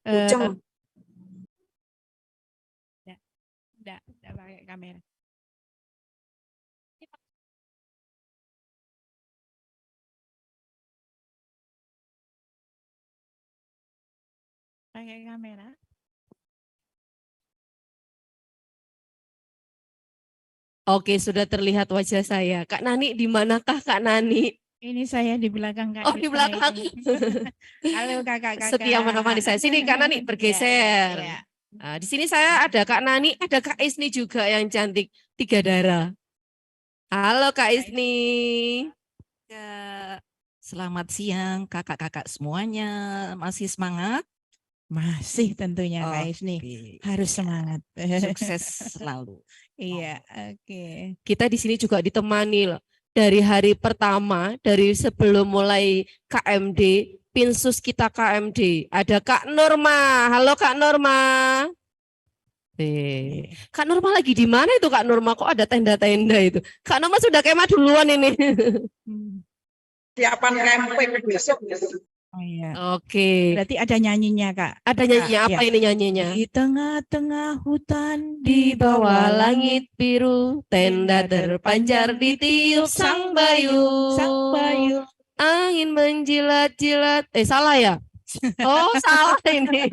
Uceng. Enggak pakai kamera. Pakai kamera. Oke, sudah terlihat wajah saya. Kak Nani, di manakah Kak Nani? Ini saya di belakang Kak. Oh, di belakang. Halo kakak-kakak. Setia menemani saya. Sini Kak Nani bergeser. Ya. Nah, di sini saya ada Kak Nani, ada Kak Isni juga yang cantik, 3 darah. Halo Kak Isni. Ya, selamat siang kakak-kakak semuanya. Masih semangat? Masih tentunya Kak Isni. Oke. Harus semangat. Sukses selalu. Iya, oke. Kita di sini juga ditemani loh. Dari hari pertama, dari sebelum mulai KMD, Pinsus kita KMD. Ada Kak Norma. Halo Kak Norma. Kak Norma lagi di mana itu Kak Norma? Kok ada tenda-tenda itu? Kak Norma sudah kemah duluan ini. Siapan camping besok. Oh iya. Oke. Berarti ada nyanyinya Kak. Ada nyanyinya apa Ya. ini nyanyinya? Di tengah-tengah hutan, Di bawah langit biru, tenda terpancar ditiup sang bayu. Sang bayu. Angin menjilat-jilat. Salah ya? Oh, salah ini.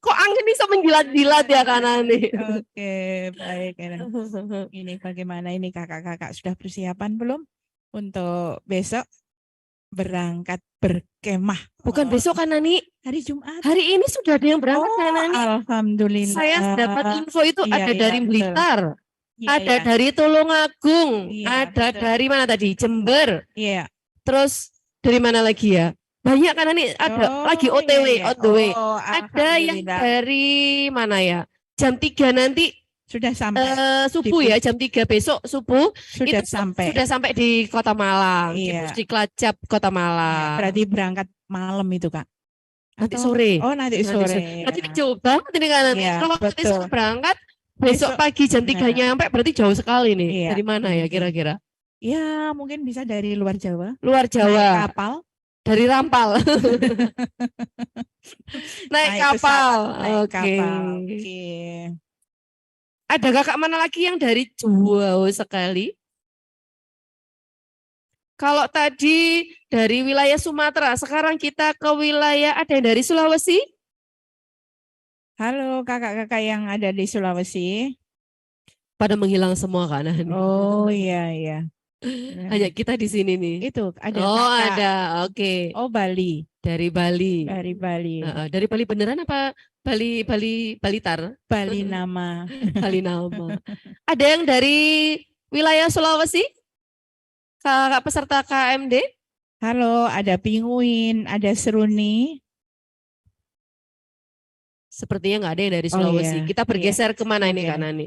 Kok angin bisa menjilat-jilat ya kanan nih? Oke, baik. Ini bagaimana ini kakak-kakak sudah persiapan belum untuk besok berangkat berkemah? Bukan besok kan Nani? Hari Jumat. Hari ini sudah ada yang berangkat kan Nani? Alhamdulillah. Saya dapat info itu Iya, ada iya, dari betul. Blitar, Iya, ada iya. dari Tulungagung, Iya, ada betul. dari mana tadi? Jember. Iya. Terus dari mana lagi ya? Banyak kan Nani? Ada lagi OTW, iya, iya. on the way. Oh, Ada yang alhamdulillah. dari mana ya? Jam 3 nanti Sudah sampai. subuh ya, jam 3 besok subuh Sudah itu sampai. sudah sampai di Kota Malang, di Iya. Pusdiklacap Kota Malang. Berarti berangkat malam itu Kak? Nanti Atau- sore. Oh nanti sore. Nanti coba ini kan Iya, kalau nanti betul. sore berangkat besok pagi jam 3 nyampe berarti jauh sekali nih. Iya. Dari mana ya kira-kira? Ya mungkin bisa dari luar Jawa. Luar Naik Jawa. kapal. Dari Rampal. Naik kapal. Naik Oke. kapal. Oke. Ada kakak mana lagi yang dari jauh sekali? Kalau tadi dari wilayah Sumatera, sekarang kita ke wilayah ada yang dari Sulawesi? Halo kakak-kakak yang ada di Sulawesi. Pada menghilang semua kan? Oh iya iya. Hanya kita di sini nih. Itu ada Oh kakak. ada, oke. Oh Bali. Dari Bali. Dari Bali. Dari Bali beneran apa Balitar? Bali nama. Bali nama. Ada yang dari wilayah Sulawesi? Kakak peserta KMD? Halo, ada Pinguin, ada Seruni. Sepertinya nggak ada yang dari Oh, Sulawesi. iya. Kita bergeser kemana ini Iya. Kak Nani?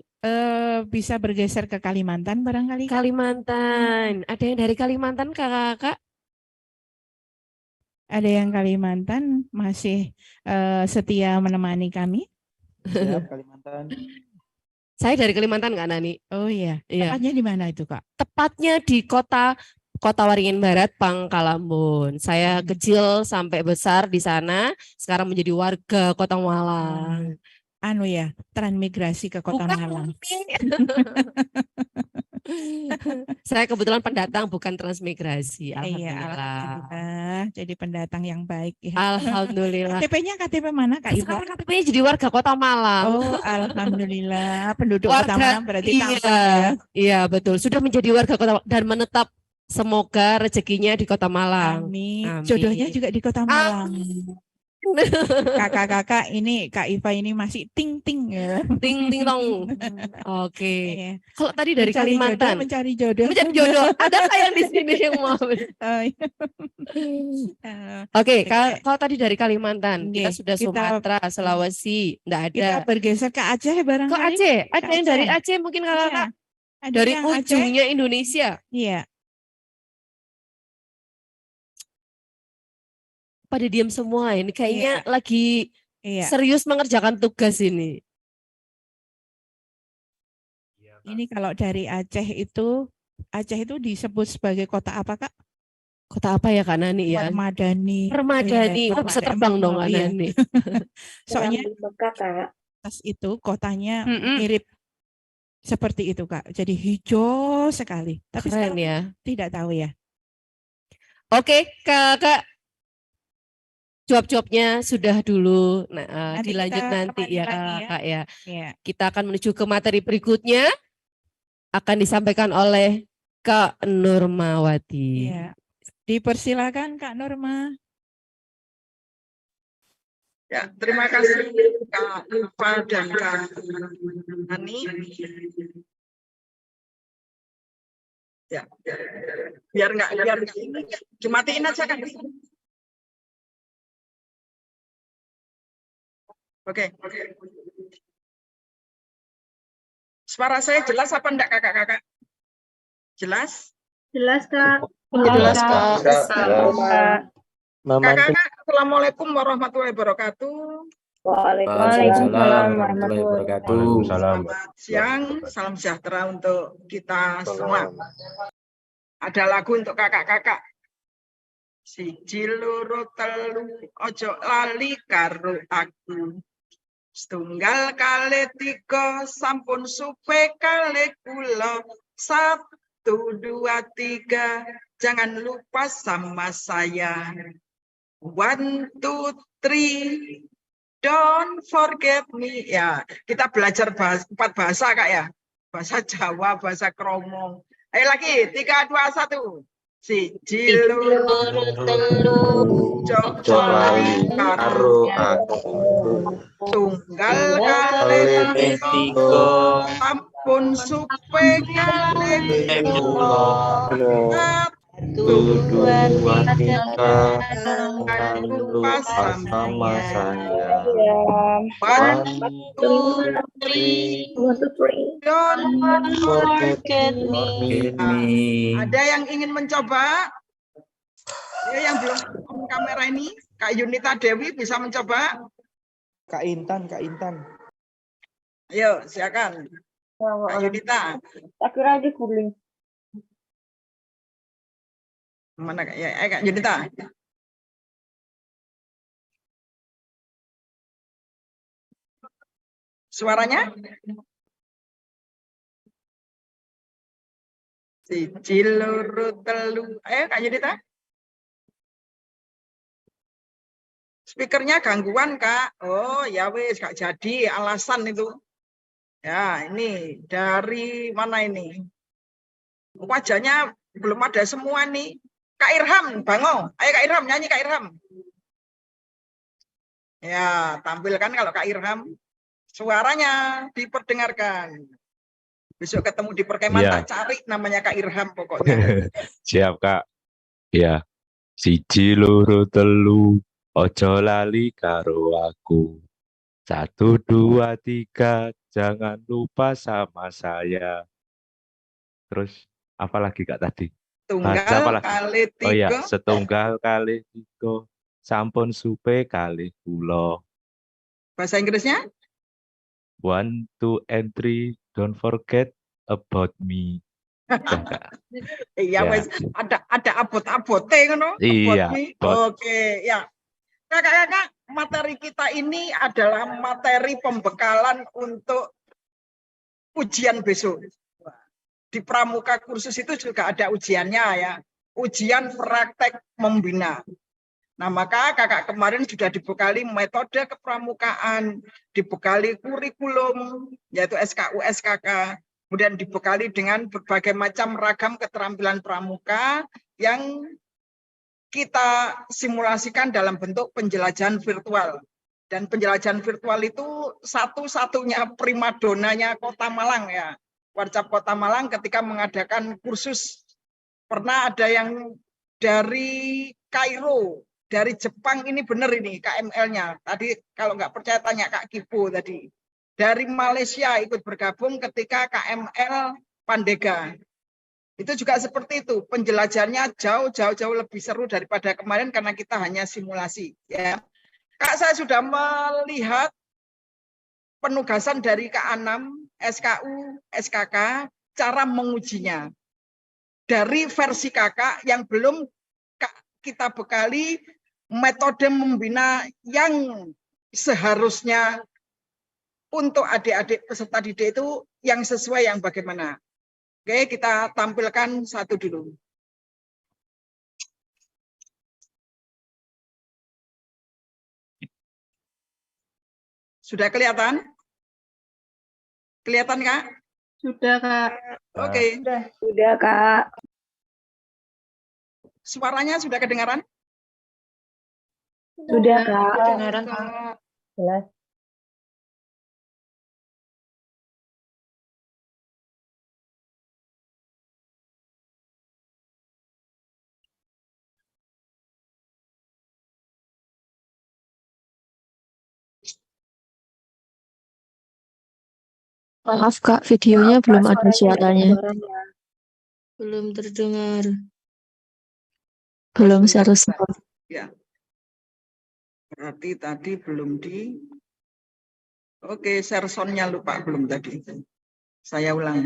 Bisa bergeser ke Kalimantan barangkali. Kak? Kalimantan. Ada yang dari Kalimantan kakak? Ada yang Kalimantan masih setia menemani kami. Siap Kalimantan. Saya dari Kalimantan Kak Nani. Oh iya. Iya. Tepatnya di mana itu Kak? Tepatnya di Kota Waringin Barat, Pangkalambun. Saya kecil sampai besar di sana, sekarang menjadi warga Kota Malang. Anu ya, transmigrasi ke Kota Malang. Saya kebetulan pendatang bukan transmigrasi. Iya, Alhamdulillah. alhamdulillah. Jadi pendatang yang baik ya. Alhamdulillah. KTP-nya KTP mana Kak Iva? Sekarang KTP-nya jadi warga Kota Malang. Oh, alhamdulillah. Penduduk Kota Malang berarti iya, tampak ya. iya betul. Sudah menjadi warga Kota Malang dan menetap. Semoga rezekinya di Kota Malang. Amin. Amin. Jodohnya juga di Kota Malang. Amin. Kakak-kakak ini Kak Iva ini masih ting-ting ya. Ting tong. Oke. Iya. Kalau tadi dari Mencari Kalimantan. mencari jodoh. Mencari jodoh. Ada yang di sini yang mau? Oh, iya. Oke, kalau tadi dari Kalimantan, kita Oke, sudah Sumatera, Sulawesi, enggak ada. Kita bergeser ke Aceh barangkali. Ke Aceh, ada Ke yang dari Aceh. Aceh mungkin kakak Iya. Ada dari yang Aceh. ujungnya Indonesia. Iya. Pada diam semua ini, kayaknya lagi Iya. serius mengerjakan tugas ini. Ini kalau dari Aceh itu disebut sebagai kota apa Kak? Kota apa ya Kak Nani ya? Permadani. Permadani. Iya, Oh, bisa terbang dong Kak iya. Nani. Soalnya Di Mekah, Kak. atas itu kotanya Mm-mm. mirip seperti itu Kak. Jadi hijau sekali. Tapi Keren sekarang ya. tidak tahu ya. Oke, Kak. Jawab-jawabnya sudah dulu. Nah, Nanti dilanjut kita nanti remaja ya lagi ya. Kak ya. Iya. Kita akan menuju ke materi berikutnya. Akan disampaikan oleh Kak Nurmawati. Iya. Dipersilakan Kak Norma. Ya, terima kasih Kak Iva dan Kak Hani. Ya, biar nggak ini, dimatiin aja kan. Oke. Suara saya jelas apa enggak kakak-kakak? Jelas? Jelas, Kak. Jelas, Kak. Kak. Kakak-kakak, Assalamualaikum warahmatullahi wabarakatuh. Waalaikumsalam warahmatullahi wabarakatuh. Selamat siang, salam sejahtera untuk kita semua. Ada lagu untuk kakak-kakak. Siji loro telu ojo lali karo aku. Setunggal kali tiga sampun supe kali kula. 1, 2, 3 jangan lupa sama saya. 1, 2, 3 don't forget me. Ya, kita belajar 4 bahasa Kak ya. Bahasa Jawa, bahasa Kromo. Ayo lagi, 3, 2, 1. Siji loro telu ojo lali karo aku. Tunggal kali tiga sampun supe kali kula. 1, 2, 3 jangan lupa sama saya. 1, 2, 3 don't forget me. Ada yang ingin mencoba? Ya, yang belum on kamera ini, Kak Yunita Dewi bisa mencoba? Kak Intan. Ayo, silakan. Kak Yunita. Tak kira aja guling. Mana Kak? Ya, Kak Yunita. Suaranya? Siji loro telu. Ayo Kak Yunita. Speakernya gangguan Kak. Oh ya wis Kak, jadi alasan itu. Ya ini dari mana ini? Wajahnya belum ada semua nih. Kak Irham, bangun. Ayo Kak Irham, nyanyi Kak Irham. Ya, tampilkan kalau Kak Irham. Suaranya diperdengarkan. Besok ketemu di perkemahan Iya. tak cari namanya Kak Irham pokoknya. Siap, Kak. Ya. Siji loro telu ojo lali karo aku. 1, 2, 3 jangan lupa sama saya. Terus apa lagi Kak tadi? Baca apa Tunggal lagi? kali Oh ya, 3. setunggal kali 3 sampun supe kali kula. Bahasa Inggrisnya? 1, 2, and 3 don't forget about me. Udah, Kak. Iya, Ya. wes ada abot-abote ngono. Iya, About me. abot. Oke, ya. Kakak-kakak, materi kita ini adalah materi pembekalan untuk ujian besok. Di pramuka kursus itu juga ada ujiannya ya. Ujian praktek membina. Nah, maka kakak kemarin sudah dibekali metode kepramukaan, dibekali kurikulum, yaitu SKU, SKK, kemudian dibekali dengan berbagai macam ragam keterampilan pramuka yang kita simulasikan dalam bentuk penjelajahan virtual. Dan penjelajahan virtual itu satu-satunya primadonanya Kota Malang ya. Warcap Kota Malang ketika mengadakan kursus, pernah ada yang dari Kairo, dari Jepang, ini benar ini KML-nya. Tadi kalau nggak percaya tanya Kak Kipo tadi. Dari Malaysia ikut bergabung ketika KML Pandega. Itu juga seperti itu, penjelajahannya jauh lebih seru daripada kemarin karena kita hanya simulasi. Ya, Kak, saya sudah melihat penugasan dari Kak Anam, SKU, SKK, cara mengujinya. Dari versi kakak yang belum Kak kita bekali metode membina yang seharusnya untuk adik-adik peserta didik itu yang sesuai yang bagaimana. Oke, kita tampilkan satu dulu. Sudah kelihatan? Kelihatan, Kak? Sudah, Kak. Oke. Sudah, Kak. Suaranya sudah kedengaran? Sudah, Kak. Kedengaran, Kak. Jelas. Maaf Kak, videonya belum ada suaranya. Belum terdengar. Belum seharusnya. Ya. Berarti tadi belum di... Oke, share sound-nya lupa belum tadi. Saya ulang.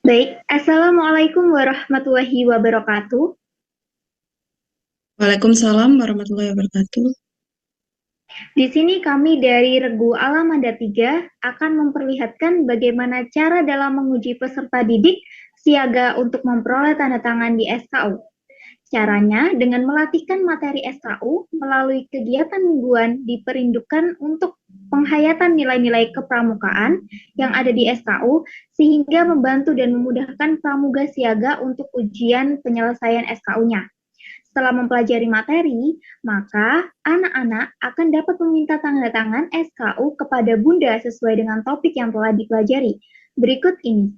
Baik, Assalamualaikum warahmatullahi wabarakatuh. Waalaikumsalam warahmatullahi wabarakatuh. Di sini kami dari Regu Alamanda 3 akan memperlihatkan bagaimana cara dalam menguji peserta didik siaga untuk memperoleh tanda tangan di SKU. Caranya dengan melatihkan materi SKU melalui kegiatan mingguan diperindukan untuk penghayatan nilai-nilai kepramukaan yang ada di SKU sehingga membantu dan memudahkan pramuga siaga untuk ujian penyelesaian SKU-nya. Setelah mempelajari materi, maka anak-anak akan dapat meminta tanda tangan SKU kepada Bunda sesuai dengan topik yang telah dipelajari. Berikut ini.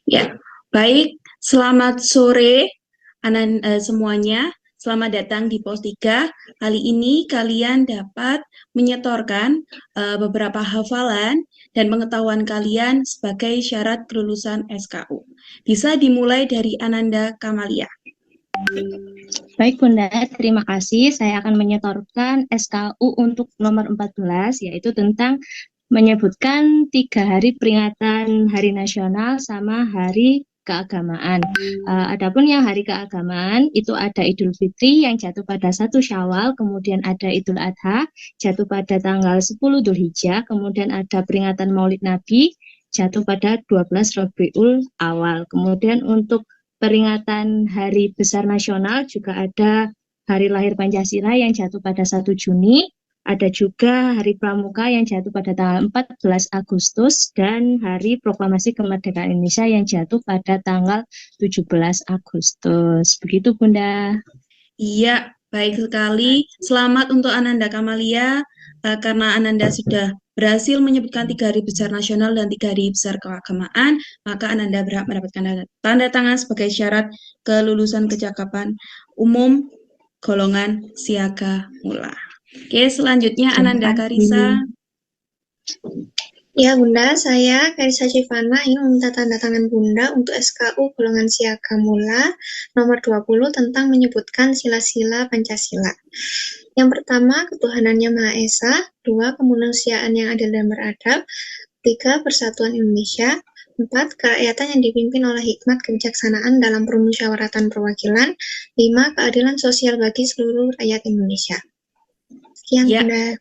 Ya, baik. Selamat sore semuanya. Selamat datang di POS 3. Kali ini kalian dapat menyetorkan beberapa hafalan dan pengetahuan kalian sebagai syarat kelulusan SKU. Bisa dimulai dari Ananda Kamalia. Baik Bunda, terima kasih. Saya akan menyetorkan SKU untuk nomor 14, yaitu tentang menyebutkan 3 hari peringatan Hari Nasional sama Hari Keagamaan. Adapun yang Hari Keagamaan itu ada Idul Fitri yang jatuh pada 1 Syawal, kemudian ada Idul Adha jatuh pada tanggal 10 Dzulhijjah, kemudian ada peringatan Maulid Nabi jatuh pada 12 Rabiul Awal. Kemudian untuk peringatan Hari Besar Nasional juga ada Hari Lahir Pancasila yang jatuh pada 1 Juni. Ada juga Hari Pramuka yang jatuh pada tanggal 14 Agustus dan Hari Proklamasi Kemerdekaan Indonesia yang jatuh pada tanggal 17 Agustus. Begitu Bunda. Iya, baik sekali. Selamat untuk Ananda Kamalia karena Ananda sudah berhasil menyebutkan 3 hari besar nasional dan 3 hari besar keagamaan, maka Ananda berhak mendapatkan tanda tangan sebagai syarat kelulusan kecakapan umum golongan siaga mula. Oke, selanjutnya Ananda Karisa. Ya Bunda, saya Karisa Civana ingin meminta tanda tangan Bunda untuk SKU golongan siaga mula nomor 20 tentang menyebutkan sila-sila Pancasila. Yang pertama, ketuhanannya Maha Esa. 2, kemanusiaan yang adil dan beradab. 3, persatuan Indonesia. 4, kerakyatan yang dipimpin oleh hikmat kebijaksanaan dalam permusyawaratan perwakilan. 5, keadilan sosial bagi seluruh rakyat Indonesia. Sekian, Ya. Bunda.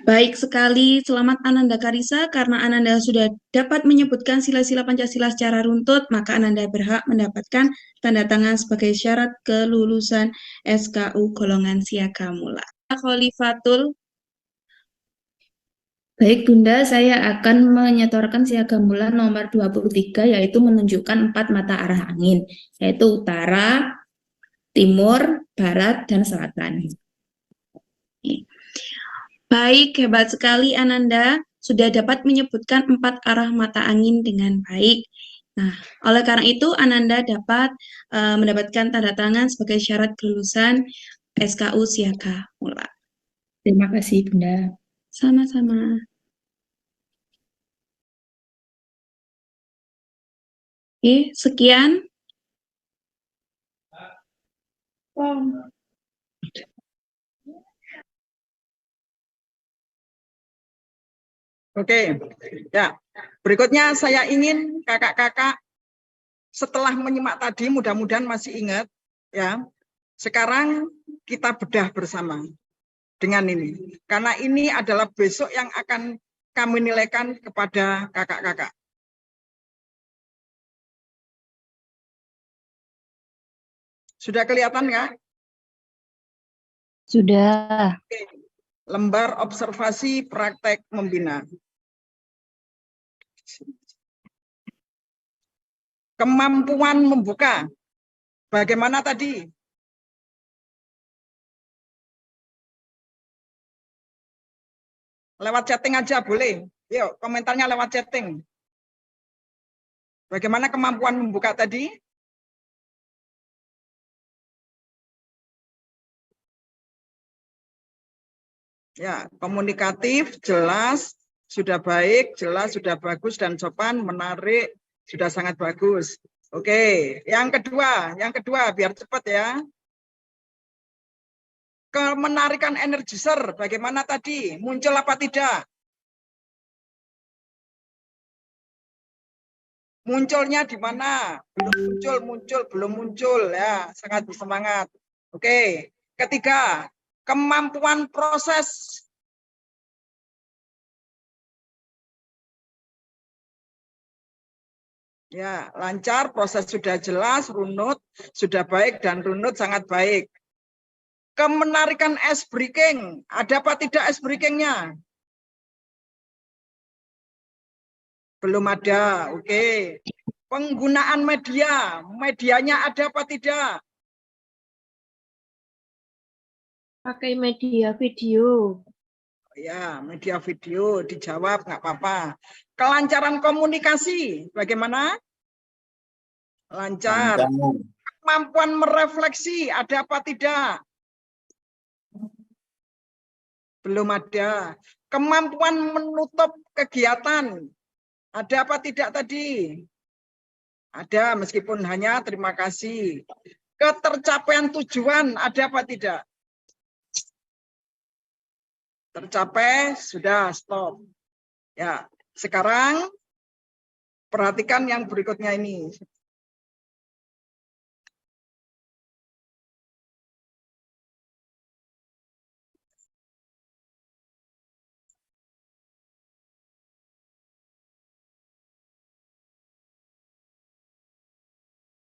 Baik sekali, selamat Ananda Karisa. Karena Ananda sudah dapat menyebutkan sila-sila Pancasila secara runtut, maka Ananda berhak mendapatkan tanda tangan sebagai syarat kelulusan SKU golongan siaga mula. Khalifatul. Baik Bunda, saya akan menyetorkan siaga mula nomor 23, yaitu menunjukkan 4 mata arah angin, yaitu utara, timur, barat, dan selatan. Baik, hebat sekali Ananda. sudah dapat menyebutkan 4 arah mata angin dengan baik. Nah, oleh karena itu Ananda dapat mendapatkan tanda tangan sebagai syarat kelulusan SKU Siaga Mula. Terima kasih, Bunda. Sama-sama. Oke, sekian. Oke, ya. Berikutnya saya ingin kakak-kakak setelah menyimak tadi, mudah-mudahan masih ingat, ya. Sekarang kita bedah bersama dengan ini, karena ini adalah besok yang akan kami nilaikan kepada kakak-kakak. Sudah kelihatan nggak? Sudah. Oke. Lembar observasi praktek membina. Kemampuan membuka. Bagaimana tadi? Lewat chatting aja boleh. Yuk, komentarnya lewat chatting. Bagaimana kemampuan membuka tadi? Ya, komunikatif, jelas, sudah baik, jelas, sudah bagus, dan sopan, menarik, sudah sangat bagus. Oke, yang kedua biar cepat ya. Kemenarikan energizer, bagaimana tadi? Muncul apa tidak? Munculnya di mana? Belum muncul ya, sangat bersemangat. Oke, ketiga, kemampuan proses. Ya, lancar, proses sudah jelas, runut, sudah baik, dan runut sangat baik. Kemenarikan ice breaking, ada apa tidak ice breakingnya? Belum ada, oke. Penggunaan medianya ada apa tidak? Pakai media video. Ya, media video dijawab, nggak apa-apa. Kelancaran komunikasi, bagaimana? Lancar. Kemampuan merefleksi, ada apa tidak? Belum ada. Kemampuan menutup kegiatan, ada apa tidak tadi? Ada, meskipun hanya terima kasih. Ketercapaian tujuan, ada apa tidak? Tercapai, sudah stop. Ya, sekarang perhatikan yang berikutnya ini.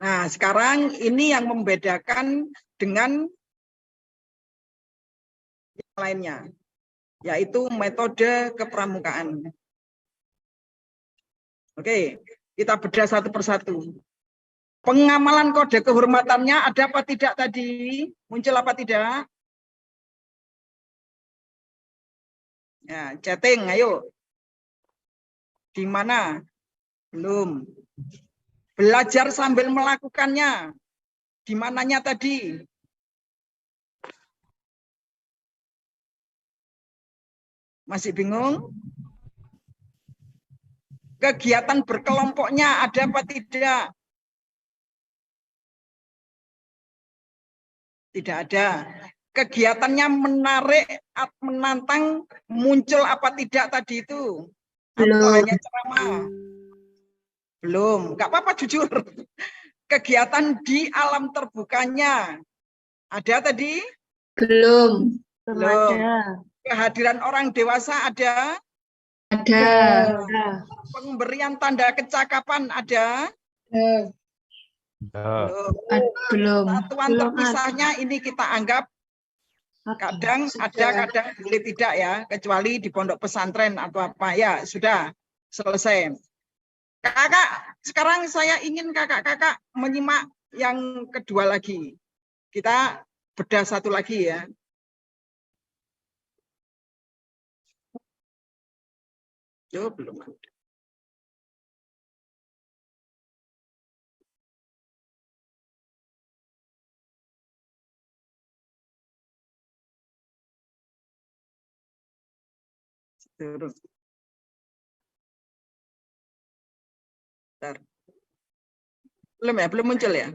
Nah, sekarang ini yang membedakan dengan yang lainnya, yaitu metode kepramukaan. Oke, kita bedah satu persatu. Pengamalan kode kehormatannya ada apa tidak tadi? Muncul apa tidak? Ya, chatting, ayo. Di mana? Belum. Belajar sambil melakukannya. Di mananya tadi? Masih bingung? Kegiatan berkelompoknya ada apa tidak? Tidak ada. Kegiatannya menarik, menantang, muncul apa tidak tadi itu? Belum. Atau hanya ceramah? Belum. Nggak apa-apa, jujur. Kegiatan di alam terbukanya ada tadi? Belum. Belum. Ada. Kehadiran orang dewasa ada? Ada. Pemberian tanda kecakapan ada? Belum. Satuan terpisahnya ini kita anggap kadang ada, kadang boleh tidak ya, kecuali di pondok pesantren atau apa ya, sudah selesai. Kakak, sekarang saya ingin kakak-kakak menyimak yang kedua lagi. Kita bedah satu lagi ya. Yo, belum ada. Turun. Bentar. Belum ya? Belum muncul ya?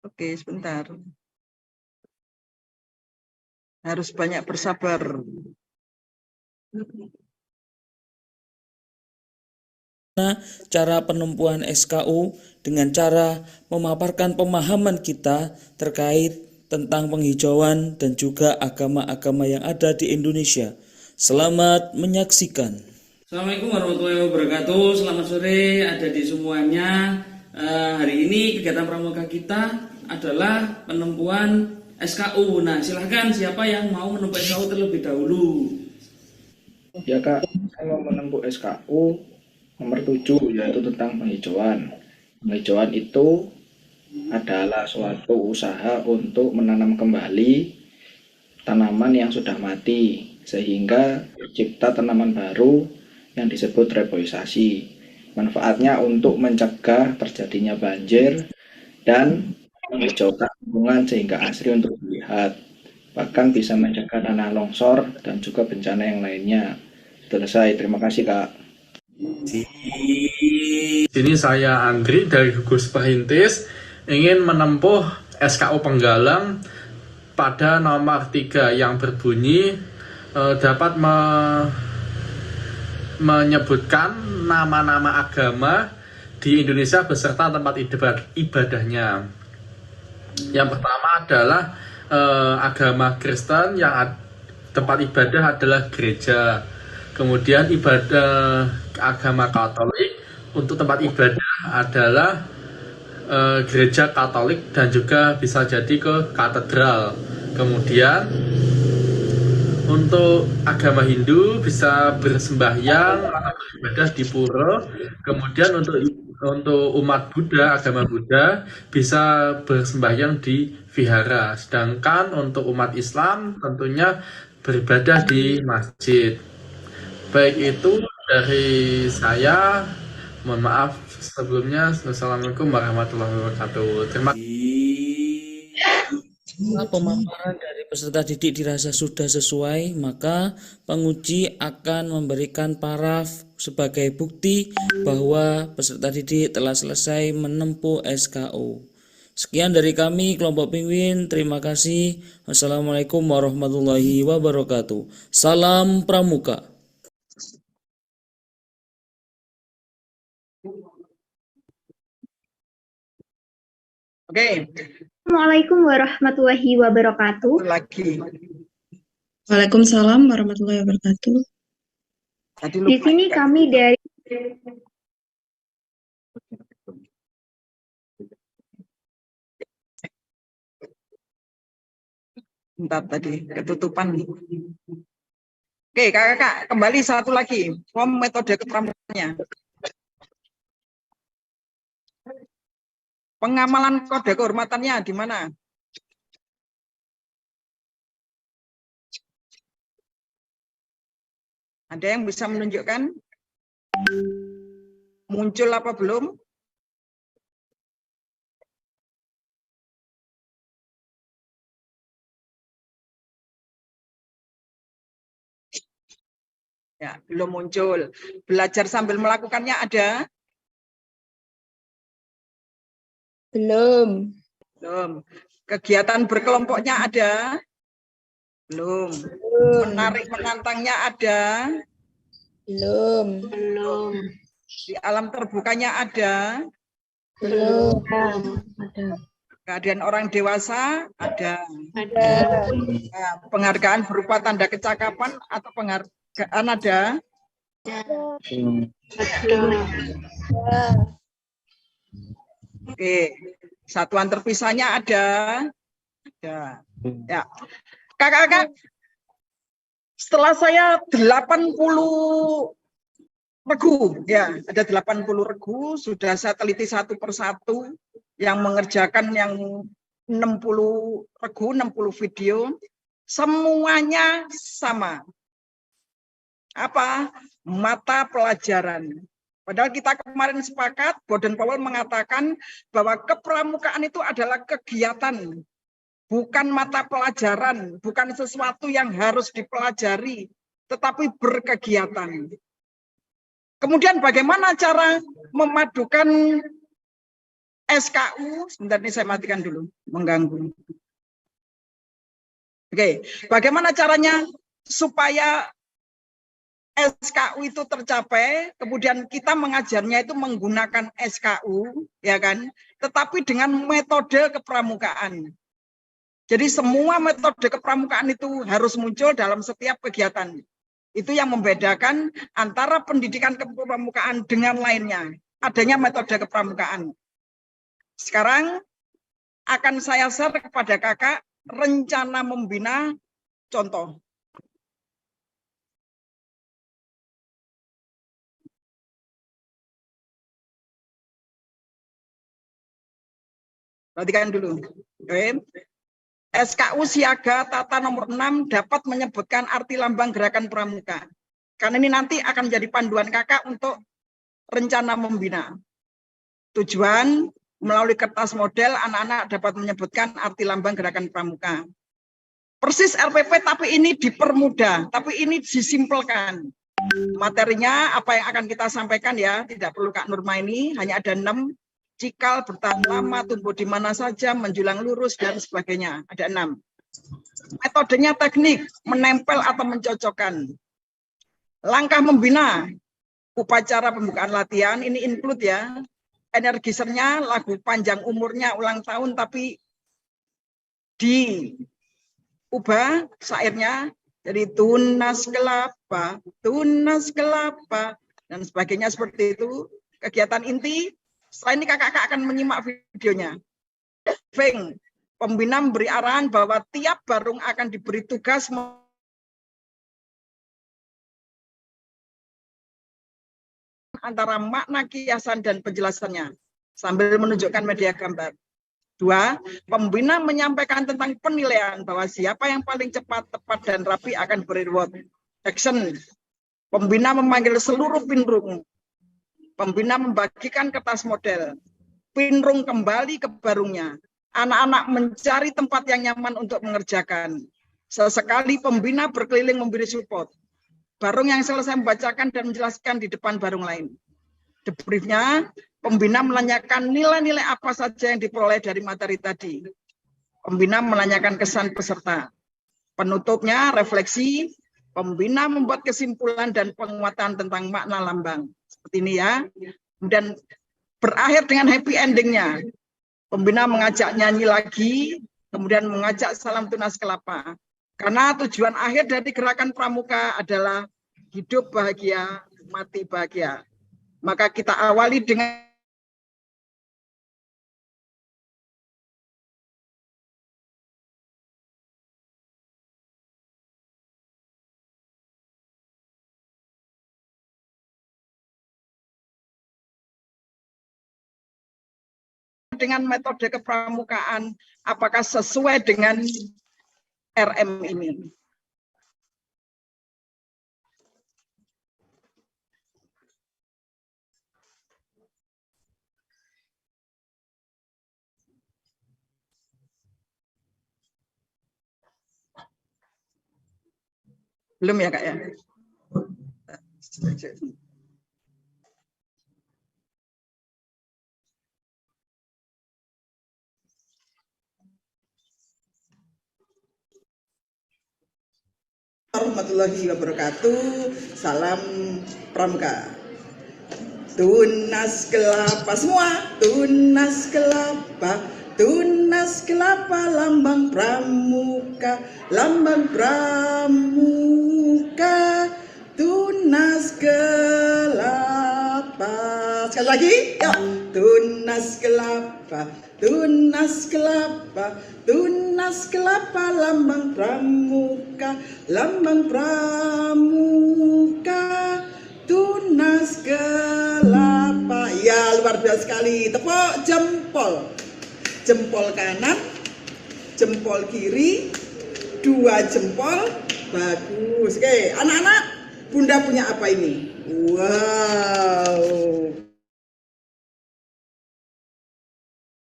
Oke, sebentar. Harus banyak bersabar. Cara penempuhan SKU dengan cara memaparkan pemahaman kita terkait tentang penghijauan dan juga agama-agama yang ada di Indonesia. Selamat menyaksikan. Assalamualaikum warahmatullahi wabarakatuh. Selamat sore adik-adik semuanya. Hari ini kegiatan pramuka kita adalah penempuhan SKU. Nah, silahkan siapa yang mau menempuh SKU terlebih dahulu. Ya Kak, saya mau menempuh SKU nomor 7, yaitu tentang penghijauan. Penghijauan itu adalah suatu usaha untuk menanam kembali tanaman yang sudah mati, sehingga tercipta tanaman baru yang disebut reboisasi. Manfaatnya untuk mencegah terjadinya banjir dan menghijaukan lingkungan sehingga asri untuk dilihat. Bahkan bisa mencegah tanah longsor dan juga bencana yang lainnya. Selesai, terima kasih Kak. Ini saya Andri dari Gugus Perintis ingin menempuh SKU Penggalang pada nomor 3 yang berbunyi dapat menyebutkan nama-nama agama di Indonesia beserta tempat ibadahnya. Yang pertama adalah agama Kristen, yang tempat ibadah adalah gereja. Kemudian ibadah agama Katolik, untuk tempat ibadah adalah gereja Katolik dan juga bisa jadi ke katedral. Kemudian untuk agama Hindu bisa bersembahyang atau beribadah di pura. Kemudian untuk umat Buddha, agama Buddha bisa bersembahyang di vihara. Sedangkan untuk umat Islam tentunya beribadah di masjid. Baik, itu dari saya. Mohon maaf sebelumnya. Wassalamualaikum warahmatullahi wabarakatuh. Terima kasih. Jika pemaparan dari peserta didik dirasa sudah sesuai, maka penguji akan memberikan paraf sebagai bukti bahwa peserta didik telah selesai menempuh SKU. Sekian dari kami, kelompok Penguin. Terima kasih. Wassalamualaikum warahmatullahi wabarakatuh. Salam Pramuka. Oke. Assalamualaikum warahmatullahi wabarakatuh. Lagi. Waalaikumsalam warahmatullahi wabarakatuh. Di sini kami dari Bentar, tadi ketutupan. Oke, kakak-kakak, kembali satu lagi. Metode keterampilannya. Pengamalan kode kehormatannya di mana? Ada yang bisa menunjukkan? Muncul apa belum? Ya, belum muncul. Belajar sambil melakukannya ada? Belum. Belum. Kegiatan berkelompoknya ada? Belum. Menarik menantangnya ada? Belum. Belum. Di alam terbukanya ada? Belum. Ada. Keadaan orang dewasa ada? Ada. Nah, penghargaan berupa tanda kecakapan atau penghargaan ada? Oke, satuan terpisahnya ada? Ada. Ya. Kakak-kakak, setelah saya 80 regu, ya, ada 80 regu, sudah saya teliti satu persatu yang mengerjakan yang 60 regu, 60 video, semuanya sama. apa? Mata pelajaran. Padahal kita kemarin sepakat, Baden-Powell mengatakan bahwa kepramukaan itu adalah kegiatan, bukan mata pelajaran, bukan sesuatu yang harus dipelajari, tetapi berkegiatan. Kemudian bagaimana cara memadukan SKU? Sebentar ini saya matikan dulu, mengganggu. Oke, bagaimana caranya supaya SKU itu tercapai, kemudian kita mengajarnya itu menggunakan SKU, ya kan? Tetapi dengan metode kepramukaan. Jadi semua metode kepramukaan itu harus muncul dalam setiap kegiatan. Itu yang membedakan antara pendidikan kepramukaan dengan lainnya. Adanya metode kepramukaan. Sekarang akan saya share kepada kakak rencana membina contoh. Perhatikan dulu. Oke. SKU Siaga Tata nomor 6 dapat menyebutkan arti lambang gerakan pramuka. Karena ini nanti akan menjadi panduan kakak untuk rencana membina. Tujuan, melalui kertas model, anak-anak dapat menyebutkan arti lambang gerakan pramuka. Persis RPP, tapi ini dipermudah, tapi ini disimpelkan. Materinya, apa yang akan kita sampaikan ya, tidak perlu Kak Nurma ini, hanya ada 6. Cikal, bertahan lama, tumbuh di mana saja, menjulang lurus, dan sebagainya. Ada 6. Metodenya teknik, menempel atau mencocokkan. Langkah membina, upacara pembukaan latihan, ini include ya. Energisernya, lagu panjang umurnya, ulang tahun, tapi diubah syairnya. Jadi tunas kelapa, dan sebagainya seperti itu. Kegiatan inti. Setelah ini kakak akan menyimak videonya. Feng, pembina memberi arahan bahwa tiap barung akan diberi tugas antara makna kiasan dan penjelasannya sambil menunjukkan media gambar. 2, pembina menyampaikan tentang penilaian bahwa siapa yang paling cepat, tepat, dan rapi akan beri reward. Action. Pembina memanggil seluruh pinrung. Pembina membagikan kertas model. Pinrung kembali ke barungnya. Anak-anak mencari tempat yang nyaman untuk mengerjakan. Sesekali pembina berkeliling memberi support. Barung yang selesai membacakan dan menjelaskan di depan barung lain. Debriefnya, pembina menanyakan nilai-nilai apa saja yang diperoleh dari materi tadi. Pembina menanyakan kesan peserta. Penutupnya, refleksi. Pembina membuat kesimpulan dan penguatan tentang makna lambang. Seperti ini ya. Dan berakhir dengan happy endingnya. Pembina mengajak nyanyi lagi, kemudian mengajak salam tunas kelapa. Karena tujuan akhir dari gerakan pramuka adalah hidup bahagia, mati bahagia. Maka kita awali dengan metode kepramukaan, apakah sesuai dengan RM ini. Belum ya Kak ya? Warahmatullahi wabarakatuh. Salam pramuka. Tunas kelapa semua, tunas kelapa, tunas kelapa lambang pramuka, lambang pramuka, tunas kelapa. Sekali lagi, yuk. Tunas kelapa, tunas kelapa, tunas kelapa lambang pramuka, lambang pramuka, tunas kelapa. Ya, luar biasa sekali. Tepuk jempol. Jempol kanan, jempol kiri, 2 jempol. Bagus. Oke, anak-anak Bunda punya apa ini? Wow.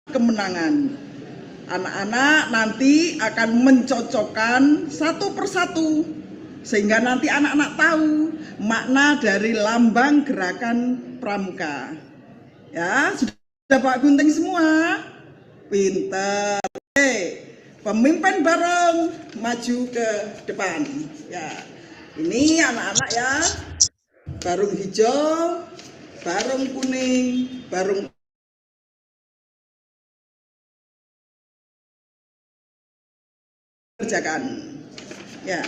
Kemenangan. Anak-anak nanti akan mencocokkan satu persatu sehingga nanti anak-anak tahu makna dari lambang gerakan pramuka. Ya, sudah Pak Gunting semua? Pinter. Oke, pemimpin bareng maju ke depan. Ya, ini anak-anak ya. Barung hijau, barung kuning, barung kerjakan. Ya.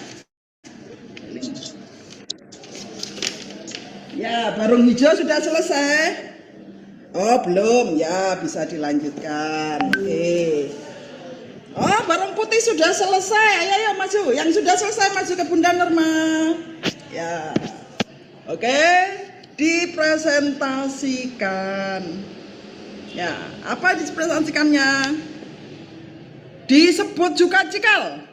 Ya, barung hijau sudah selesai. Oh, belum. Ya, bisa dilanjutkan. Oke. Oh, barung putih sudah selesai. Ayo maju. Yang sudah selesai maju ke Bunda Norma. Ya. Oke, dipresentasikan. Ya, apa dipresentasikannya? Disebut juga cikal.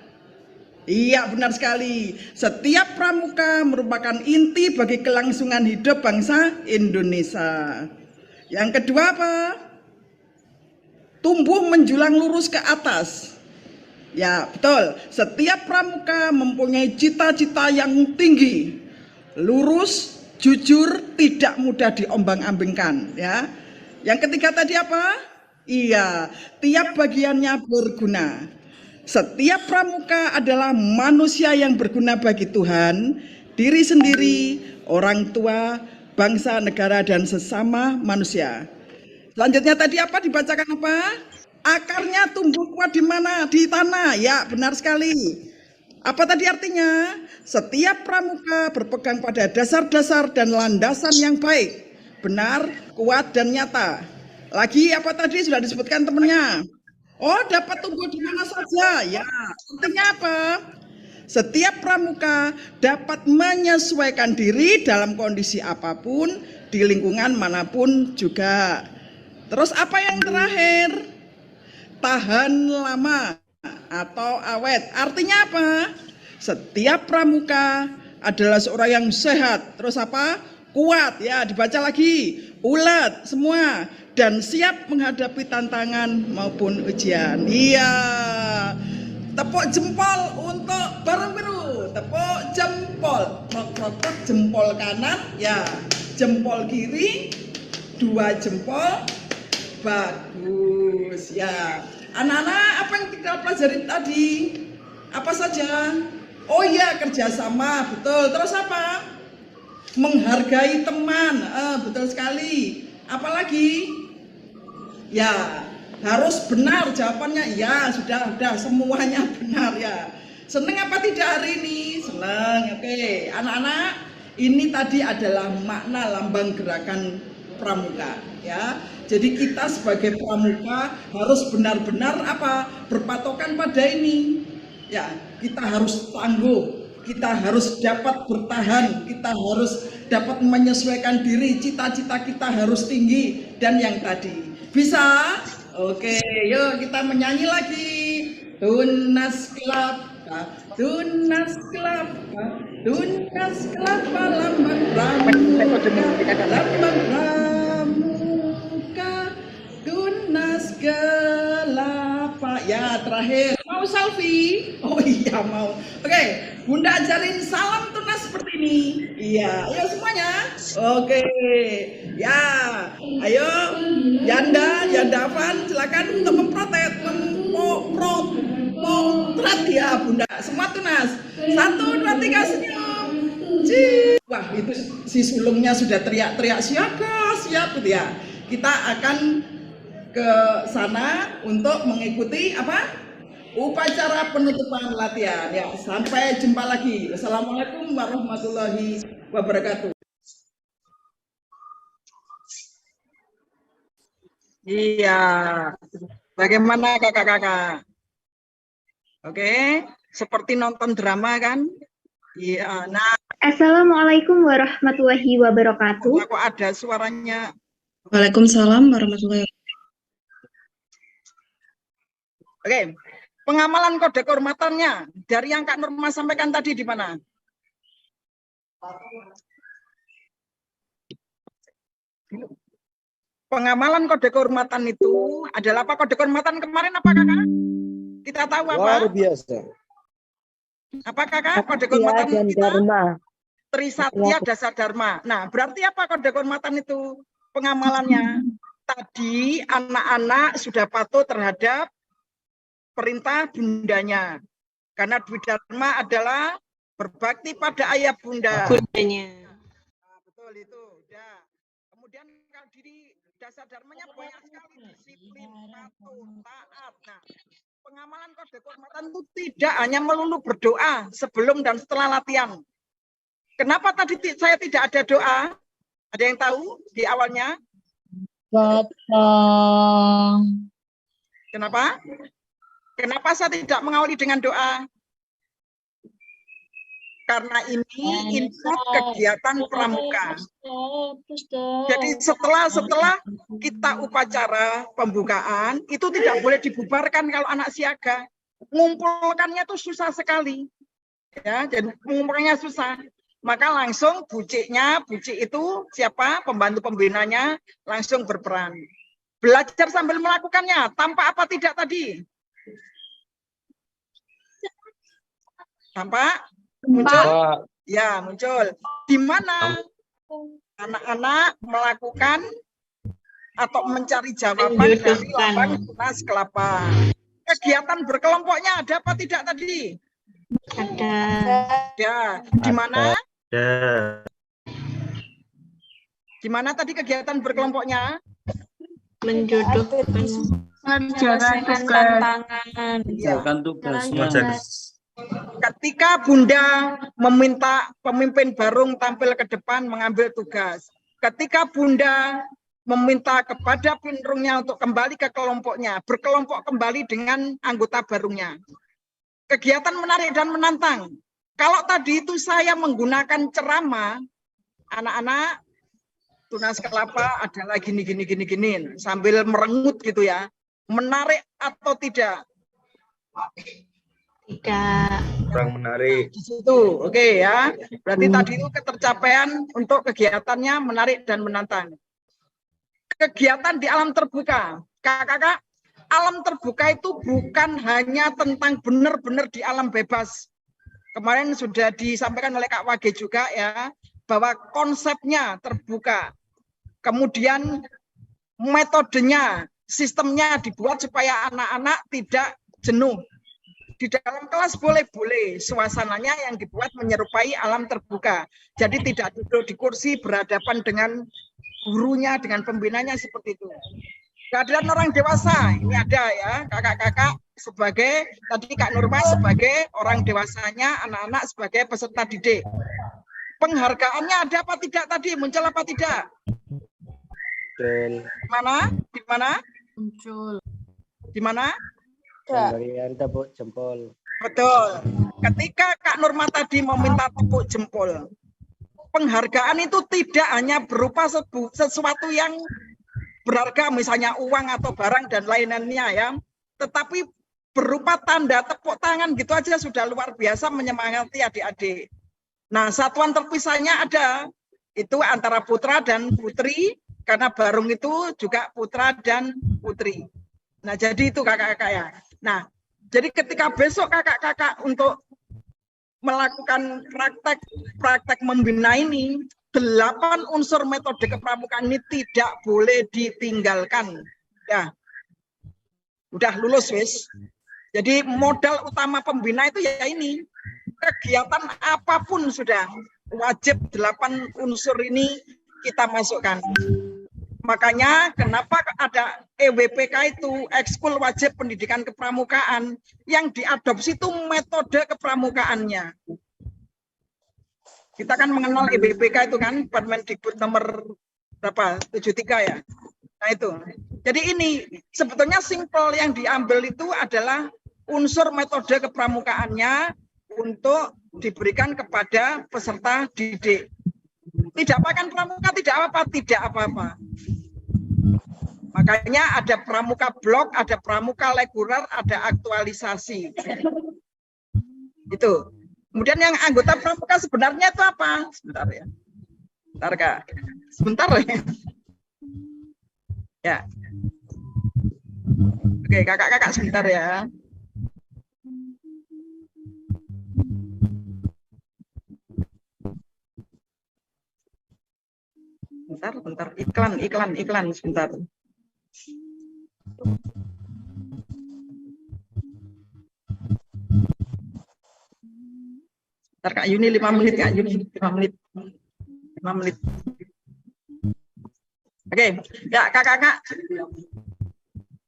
Iya, benar sekali. Setiap pramuka merupakan inti bagi kelangsungan hidup bangsa Indonesia. Yang kedua apa? Tumbuh menjulang lurus ke atas. Ya, betul. Setiap pramuka mempunyai cita-cita yang tinggi, lurus, jujur, tidak mudah diombang-ambingkan. Ya. Yang ketiga tadi apa? Iya, tiap bagiannya berguna. Setiap pramuka adalah manusia yang berguna bagi Tuhan, diri sendiri, orang tua, bangsa, negara, dan sesama manusia. Selanjutnya tadi apa? Dibacakan apa? Akarnya tumbuh kuat di mana? Di tanah. Ya, benar sekali. Apa tadi artinya? Setiap pramuka berpegang pada dasar-dasar dan landasan yang baik, benar, kuat, dan nyata. Lagi apa tadi sudah disebutkan temannya? Oh, dapat tumbuh di mana saja. Ya, artinya apa? Setiap pramuka dapat menyesuaikan diri dalam kondisi apapun, di lingkungan manapun juga. Terus apa yang terakhir? Tahan lama atau awet. Artinya apa? Setiap pramuka adalah seorang yang sehat. Terus apa? Kuat. Ya, dibaca lagi. Ulet semua. Dan siap menghadapi tantangan maupun ujian. Iya. Tepuk jempol untuk Barung Biru. Tepuk jempol. Prok jempol kanan. Ya. Jempol kiri. 2 jempol. Bagus. Ya. Anak-anak, apa yang kita pelajari tadi? Apa saja? Oh iya, kerjasama. Betul. Terus apa? Menghargai teman. Betul sekali. Apalagi? Ya, harus benar jawabannya. Ya, sudah semuanya benar ya. Seneng apa tidak hari ini? Seneng. Oke, anak-anak, ini tadi adalah makna lambang gerakan pramuka ya. Jadi kita sebagai pramuka harus benar-benar apa? Berpatokan pada ini. Ya, kita harus tangguh, kita harus dapat bertahan, kita harus dapat menyesuaikan diri, cita-cita kita harus tinggi dan yang tadi. Bisa? Oke, yuk kita menyanyi lagi. Tunas kelapa, tunas kelapa, tunas kelapa, lambang pramuka, lambang pramuka, tunas kelapa. Ya, terakhir. Mau selfie? Oh iya mau. Oke, Bunda ajarin salam tunas seperti ini. Iya, ayo semuanya. Oke. Ya, ayo Yanda Afan, silakan untuk memprotret ya Bunda. Semua tunas. 1, 2, 3 senyum. Wah, itu si sulungnya sudah teriak-teriak siap gitu ya. Kita akan ke sana untuk mengikuti apa? Upacara penutupan latihan. Ya, sampai jumpa lagi. Wassalamualaikum warahmatullahi wabarakatuh. Iya, bagaimana kakak-kakak? Oke, seperti nonton drama kan? Iya, nah. Assalamualaikum warahmatullahi wabarakatuh. Kok ada suaranya? Waalaikumsalam warahmatullahi wabarakatuh. Oke, pengamalan kode kehormatannya dari yang Kak Norma sampaikan tadi di mana? Pengamalan kode kehormatan itu adalah apa? Kode kehormatan kemarin apa kakak? Kita tahu apa? Luar biasa. Apa kakak? Kode kehormatan dan kita? Dharma. Trisatya Dasa Dharma. Nah, berarti apa kode kehormatan itu? Pengamalannya. Tadi anak-anak sudah patuh terhadap perintah bundanya. Karena Dwi Dharma adalah berbakti pada ayah bunda. Bundanya. Nah, betul itu. Ya. Kemudian kalau diri dasar dharmanya banyak sekali, disiplin, patuh, taat. Nah, pengamalan kode kehormatan itu tidak hanya melulu berdoa sebelum dan setelah latihan. Kenapa tadi saya tidak ada doa? Ada yang tahu di awalnya? Kenapa? Kenapa saya tidak mengawali dengan doa? Karena ini input kegiatan pramuka. Jadi setelah kita upacara pembukaan, itu tidak boleh dibubarkan kalau anak siaga. Mengumpulkannya itu susah sekali. Ya, jadi mengumpulkannya susah. Maka langsung bucik itu siapa? Pembantu pembinanya langsung berperan. Belajar sambil melakukannya, tanpa apa tidak tadi? Tanpa? Muncul? Ya, muncul. Di mana anak-anak melakukan atau mencari jawaban dari lapang tunas kelapa. Kegiatan berkelompoknya ada apa tidak tadi? Ada. Ya. Di mana? Ada. Di mana tadi kegiatan berkelompoknya? Menjodohkan. Mengerjakan tantangan. Mengerjakan tugasnya. Ketika Bunda meminta pemimpin barung tampil ke depan mengambil tugas. Ketika Bunda meminta kepada pinrungnya untuk kembali ke kelompoknya, berkelompok kembali dengan anggota barungnya. Kegiatan menarik dan menantang. Kalau tadi itu saya menggunakan ceramah, anak-anak tunas kelapa adalah gini sambil merengut gitu ya. Menarik atau tidak? Tidak. Kurang menarik. Di situ, oke ya. Berarti tadi itu ketercapaian untuk kegiatannya menarik dan menantang. Kegiatan di alam terbuka. Kakak-kakak, alam terbuka itu bukan hanya tentang benar-benar di alam bebas. Kemarin sudah disampaikan oleh Kak Wage juga ya, bahwa konsepnya terbuka. Kemudian metodenya, sistemnya dibuat supaya anak-anak tidak jenuh. Di dalam kelas boleh-boleh, suasananya yang dibuat menyerupai alam terbuka. Jadi tidak duduk di kursi berhadapan dengan gurunya, dengan pembinanya seperti itu. Kehadiran orang dewasa, ini ada ya, kakak-kakak sebagai, tadi Kak Nurma sebagai orang dewasanya, anak-anak sebagai peserta didik. Penghargaannya ada apa tidak tadi? Muncul apa tidak? Mana? Di mana? Muncul. Di mana? Pemberian tepuk jempol. Betul. Ketika Kak Nurma tadi meminta tepuk jempol, penghargaan itu tidak hanya berupa sesuatu yang berharga, misalnya uang atau barang dan lain-lainnya ya, tetapi berupa tanda tepuk tangan gitu aja sudah luar biasa menyemangati adik-adik. Nah, satuan terpisahnya ada, itu antara putra dan putri, karena barung itu juga putra dan putri. Nah, jadi itu kakak-kakak ya. Nah, jadi ketika besok kakak-kakak untuk melakukan praktek membina ini, 8 unsur metode kepramukaan ini tidak boleh ditinggalkan. Ya, udah lulus wis. Jadi modal utama pembina itu ya ini, kegiatan apapun sudah wajib 8 unsur ini kita masukkan. Makanya kenapa ada EWPK itu, ekskul wajib pendidikan kepramukaan, yang diadopsi itu metode kepramukaannya. Kita kan mengenal EWPK itu kan, Permendikbud nomor berapa? 73 ya. Nah itu. Jadi ini sebetulnya simpel yang diambil itu adalah unsur metode kepramukaannya untuk diberikan kepada peserta didik. Tidak pakai pramuka, tidak apa-apa. Makanya ada pramuka blok, ada pramuka reguler, ada aktualisasi. Itu. Kemudian yang anggota pramuka sebenarnya itu apa? Sebentar ya. Sebentar Kak. Sebentar ya. Ya. Oke, kakak-kakak sebentar ya. Bentar. Iklan sebentar. Bentar Kak Yuni 5 menit Kak Yuni 5 menit. 5 menit. Oke, ya kakak-kakak.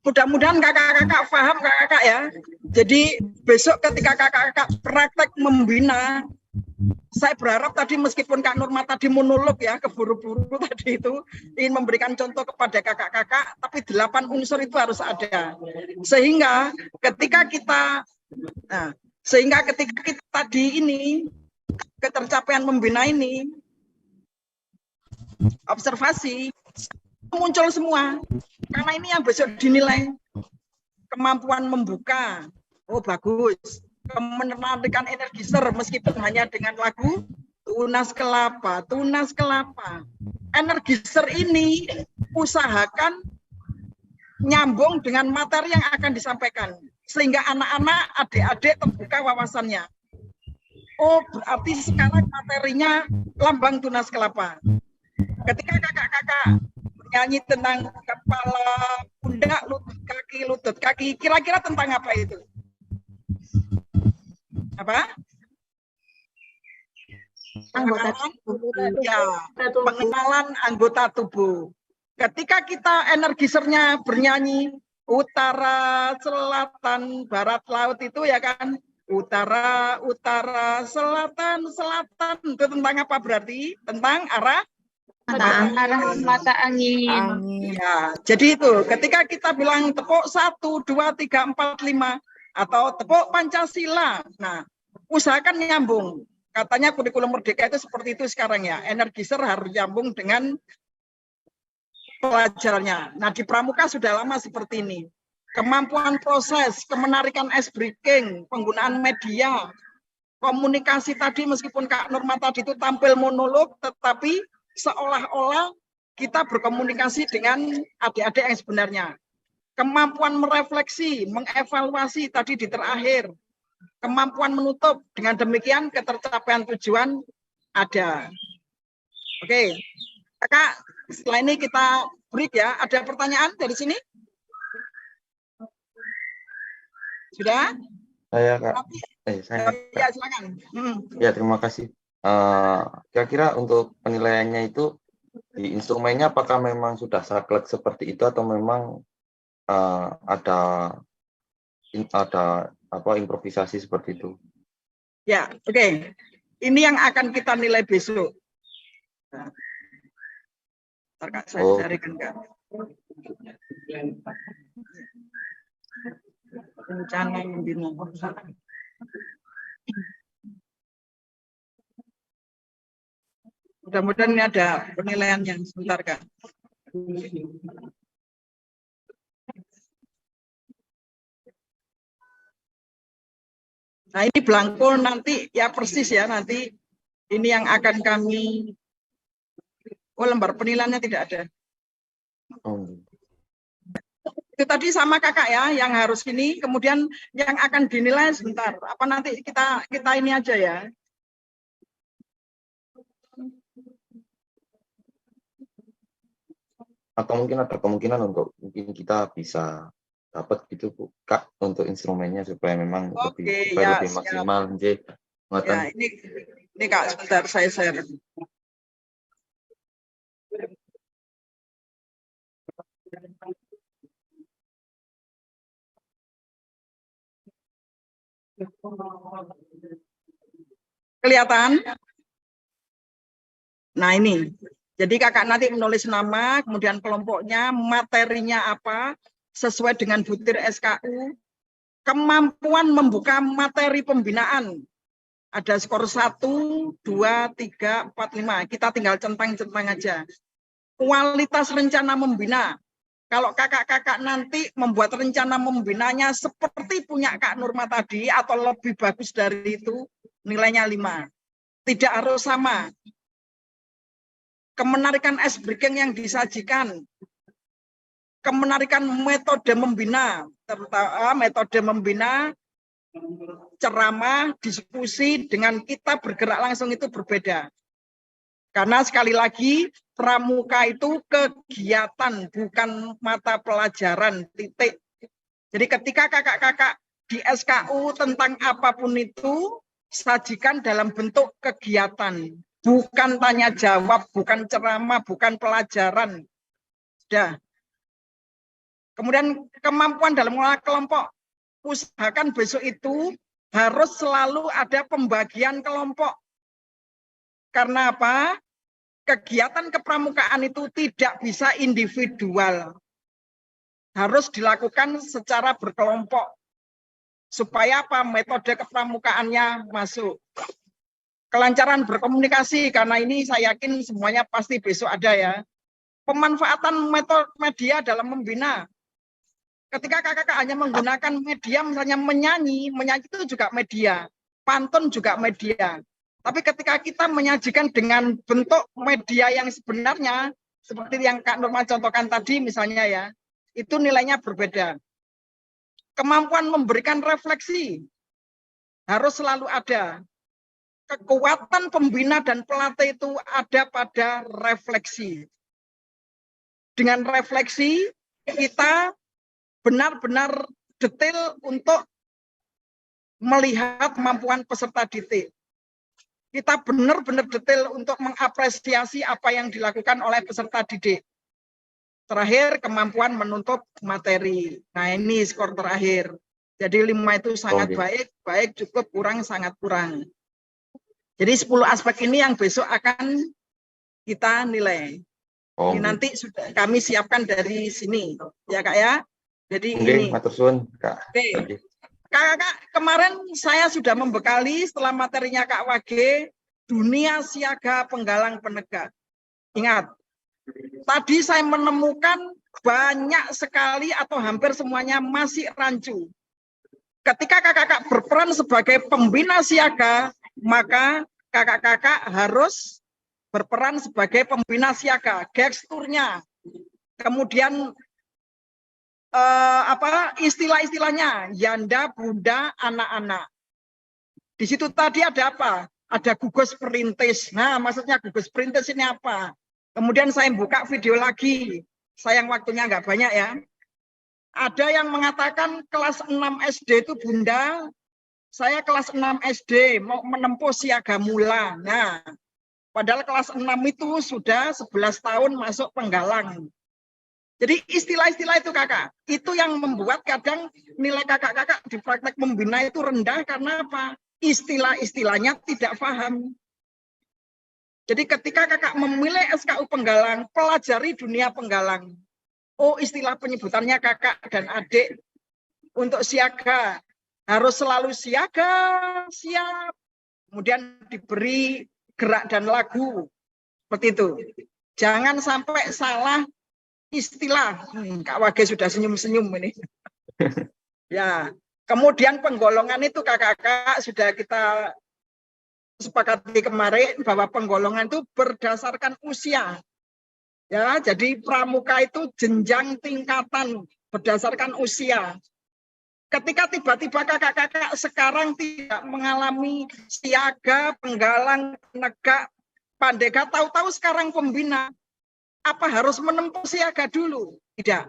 Mudah-mudahan kakak-kakak paham kakak-kakak ya. Jadi besok ketika kakak-kakak praktek membina, saya berharap tadi meskipun Kak Nurma tadi monolog ya, keburu-buru tadi itu ingin memberikan contoh kepada kakak-kakak, tapi 8 unsur itu harus ada. Sehingga ketika kita tadi ini ketercapaian membina ini observasi muncul semua. Karena ini yang besok dinilai kemampuan membuka. Oh bagus. Menarikkan energi ser meskipun hanya dengan lagu Tunas Kelapa. Energi ser ini usahakan nyambung dengan materi yang akan disampaikan. Sehingga anak-anak, adik-adik terbuka wawasannya. Oh berarti sekarang materinya lambang Tunas Kelapa. Ketika kakak-kakak nyanyi tentang kepala, pundak, lutut kaki, kira-kira tentang apa itu? Apa? Anggota tubuh. Ya, pengenalan anggota tubuh. Ketika kita energi sernya bernyanyi utara, selatan, barat, laut itu ya kan? Utara, selatan. Itu tentang apa berarti? Tentang arah mata angin. Ya, jadi itu ketika kita bilang tepuk 1, 2, 3, 4, 5 atau tepuk Pancasila. Nah, usahakan nyambung. Katanya kurikulum merdeka itu seperti itu sekarang ya. Energi ser harus nyambung dengan pelajarannya. Nah, di pramuka sudah lama seperti ini. Kemampuan proses, kemenarikan ice breaking, penggunaan media, komunikasi tadi meskipun Kak Nurma tadi itu tampil monolog, tetapi seolah-olah kita berkomunikasi dengan adik-adik yang sebenarnya. Kemampuan merefleksi, mengevaluasi tadi di terakhir. Kemampuan menutup, dengan demikian ketercapaian tujuan ada. Oke, Kakak, setelah ini kita break ya. Ada pertanyaan dari sini? Sudah? Saya Kak. Ya, silakan. Ya, terima kasih. Kira-kira untuk penilaiannya itu di instrumennya apakah memang sudah saklek seperti itu atau memang ada improvisasi seperti itu? Ya, oke. Ini yang akan kita nilai besok. Ntar Kak, saya carikan Kak. Rencana membina. Mudah-mudahan ini ada penilaian yang sebentar Kak. Nah ini belangko nanti ya persis ya nanti ini yang akan kami. Oh lembar penilaiannya tidak ada. Itu tadi sama kakak ya yang harus ini kemudian yang akan dinilai sebentar. Apa nanti kita ini aja ya. Atau mungkin ada kemungkinan untuk mungkin kita bisa dapat gitu Bu Kak untuk instrumennya supaya memang lebih maksimal. Ya, ini Kak sebentar saya share. Kelihatan? Nah ini. Jadi kakak nanti menulis nama, kemudian kelompoknya, materinya apa, sesuai dengan butir SKU, kemampuan membuka materi pembinaan. Ada skor 1, 2, 3, 4, 5. Kita tinggal centang-centang aja. Kualitas rencana membina. Kalau kakak-kakak nanti membuat rencana membinanya seperti punya Kak Nurma tadi, atau lebih bagus dari itu, nilainya 5. Tidak harus sama. Kemenarikan ice breaking yang disajikan, kemenarikan metode membina, terutama metode membina, ceramah, diskusi dengan kita bergerak langsung itu berbeda. Karena sekali lagi pramuka itu kegiatan, bukan mata pelajaran, titik. Jadi ketika kakak-kakak di SKU tentang apapun itu, sajikan dalam bentuk kegiatan. Bukan tanya jawab, bukan ceramah, bukan pelajaran. Sudah. Kemudian kemampuan dalam mengelola kelompok. Usahakan besok itu harus selalu ada pembagian kelompok. Karena apa? Kegiatan kepramukaan itu tidak bisa individual. Harus dilakukan secara berkelompok. Supaya apa? Metode kepramukaannya masuk. Kelancaran berkomunikasi, karena ini saya yakin semuanya pasti besok ada ya. Pemanfaatan metode media dalam membina. Ketika kakak-kakak hanya menggunakan media, misalnya menyanyi itu juga media. Pantun juga media. Tapi ketika kita menyajikan dengan bentuk media yang sebenarnya, seperti yang Kak Norma contohkan tadi misalnya ya, itu nilainya berbeda. Kemampuan memberikan refleksi harus selalu ada. Kekuatan pembina dan pelatih itu ada pada refleksi. Dengan refleksi, kita benar-benar detail untuk melihat kemampuan peserta didik. Kita benar-benar detail untuk mengapresiasi apa yang dilakukan oleh peserta didik. Terakhir, kemampuan menuntut materi. Nah, ini skor terakhir. Jadi 5 itu sangat baik, baik cukup, kurang, sangat kurang. Jadi 10 aspek ini yang besok akan kita nilai. Ini nanti sudah kami siapkan dari sini, ya Kak ya. Jadi ini. Matur suwun, Kak. Oke. Kak, kemarin saya sudah membekali setelah materinya Kak Wage, dunia siaga penggalang penegak. Ingat, tadi saya menemukan banyak sekali atau hampir semuanya masih rancu. Ketika kakak-kakak berperan sebagai pembina siaga, maka kakak-kakak harus berperan sebagai pembina siaga, gesturnya, kemudian istilah-istilahnya, yanda, bunda, anak-anak. Di situ tadi ada apa? Ada gugus perintis. Nah, maksudnya gugus perintis ini apa? Kemudian saya buka video lagi. Sayang waktunya nggak banyak ya. Ada yang mengatakan kelas 6 SD itu bunda, saya kelas 6 SD mau menempuh siaga mula. Nah, padahal kelas 6 itu sudah 11 tahun masuk penggalang. Jadi istilah-istilah itu kakak, itu yang membuat kadang nilai kakak-kakak di praktek membina itu rendah karena apa? Istilah-istilahnya tidak paham. Jadi ketika kakak memilih SKU penggalang, pelajari dunia penggalang. Oh, istilah penyebutannya kakak dan adik untuk siaga. Harus selalu siaga, siap. Kemudian diberi gerak dan lagu. Seperti itu. Jangan sampai salah istilah. Kak Wage sudah senyum-senyum ini. Ya. Kemudian penggolongan itu kakak-kakak sudah kita sepakati kemarin bahwa penggolongan itu berdasarkan usia. Ya, jadi pramuka itu jenjang tingkatan berdasarkan usia. Ketika tiba-tiba kakak-kakak sekarang tidak mengalami siaga, penggalang, penegak, pandega, tahu-tahu sekarang pembina, apa harus menempuh siaga dulu? Tidak.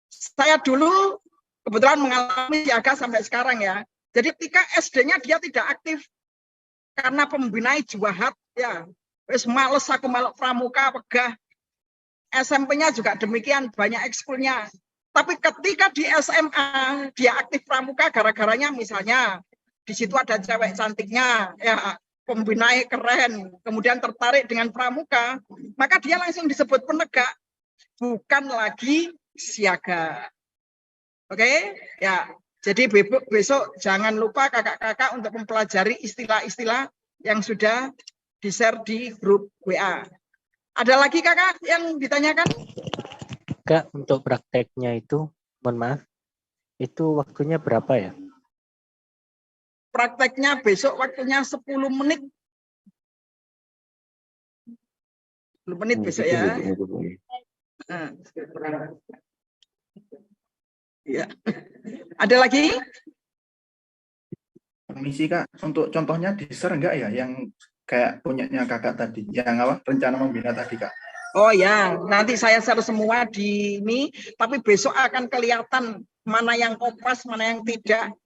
Saya dulu kebetulan mengalami siaga sampai sekarang ya. Jadi ketika SD-nya dia tidak aktif karena pembina juahat ya. Wis males aku melok pramuka, pegah. SMP-nya juga demikian, banyak ekskulnya. Tapi ketika di SMA dia aktif pramuka gara-garanya misalnya di situ ada cewek cantiknya, ya pembinanya keren, kemudian tertarik dengan pramuka, maka dia langsung disebut penegak, bukan lagi siaga. Oke? Ya. Jadi besok jangan lupa kakak-kakak untuk mempelajari istilah-istilah yang sudah di-share di grup WA. Ada lagi kakak yang ditanyakan? Kak, untuk prakteknya itu, mohon maaf, itu waktunya berapa ya? Prakteknya besok waktunya 10 menit. 10 menit besok ya. Nah. Ya. Ada lagi? Permisi Kak, untuk contohnya di-share enggak ya yang kayak punyanya Kakak tadi, yang apa? Rencana membina tadi Kak. Oh ya, nanti saya share semua di ini, tapi besok akan kelihatan mana yang kopas, mana yang tidak.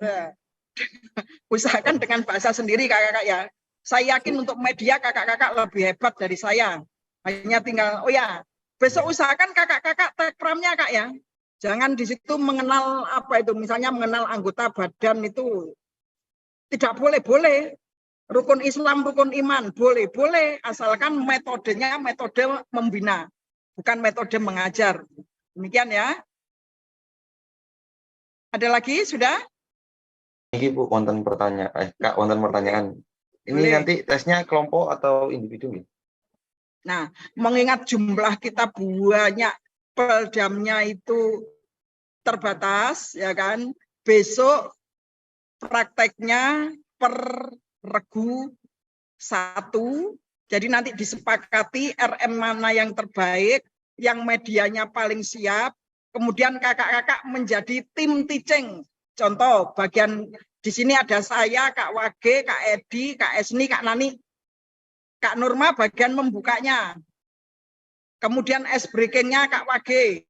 Usahakan dengan bahasa sendiri kakak-kakak ya. Saya yakin untuk media kakak-kakak lebih hebat dari saya. Hanya tinggal, oh ya, besok usahakan kakak-kakak tekramnya kak ya. Jangan di situ mengenal apa itu, misalnya mengenal anggota badan itu tidak boleh. Rukun Islam, rukun iman, boleh, asalkan metodenya metode membina, bukan metode mengajar. Demikian ya. Ada lagi sudah? Ini Bu, wonten pertanyaan, Kak, wonten pertanyaan. Ini Boleh. nanti tesnya kelompok atau individu nih? Nah, mengingat jumlah kita banyak, peldamnya itu terbatas, ya kan? Besok prakteknya per regu 1, jadi nanti disepakati RM mana yang terbaik, yang medianya paling siap, kemudian kakak-kakak menjadi tim teaching. Contoh, bagian di sini ada saya, Kak Wage, Kak Edi, Kak Esni, Kak Nani, Kak Nurma bagian membukanya. Kemudian ice breakingnya Kak Wage.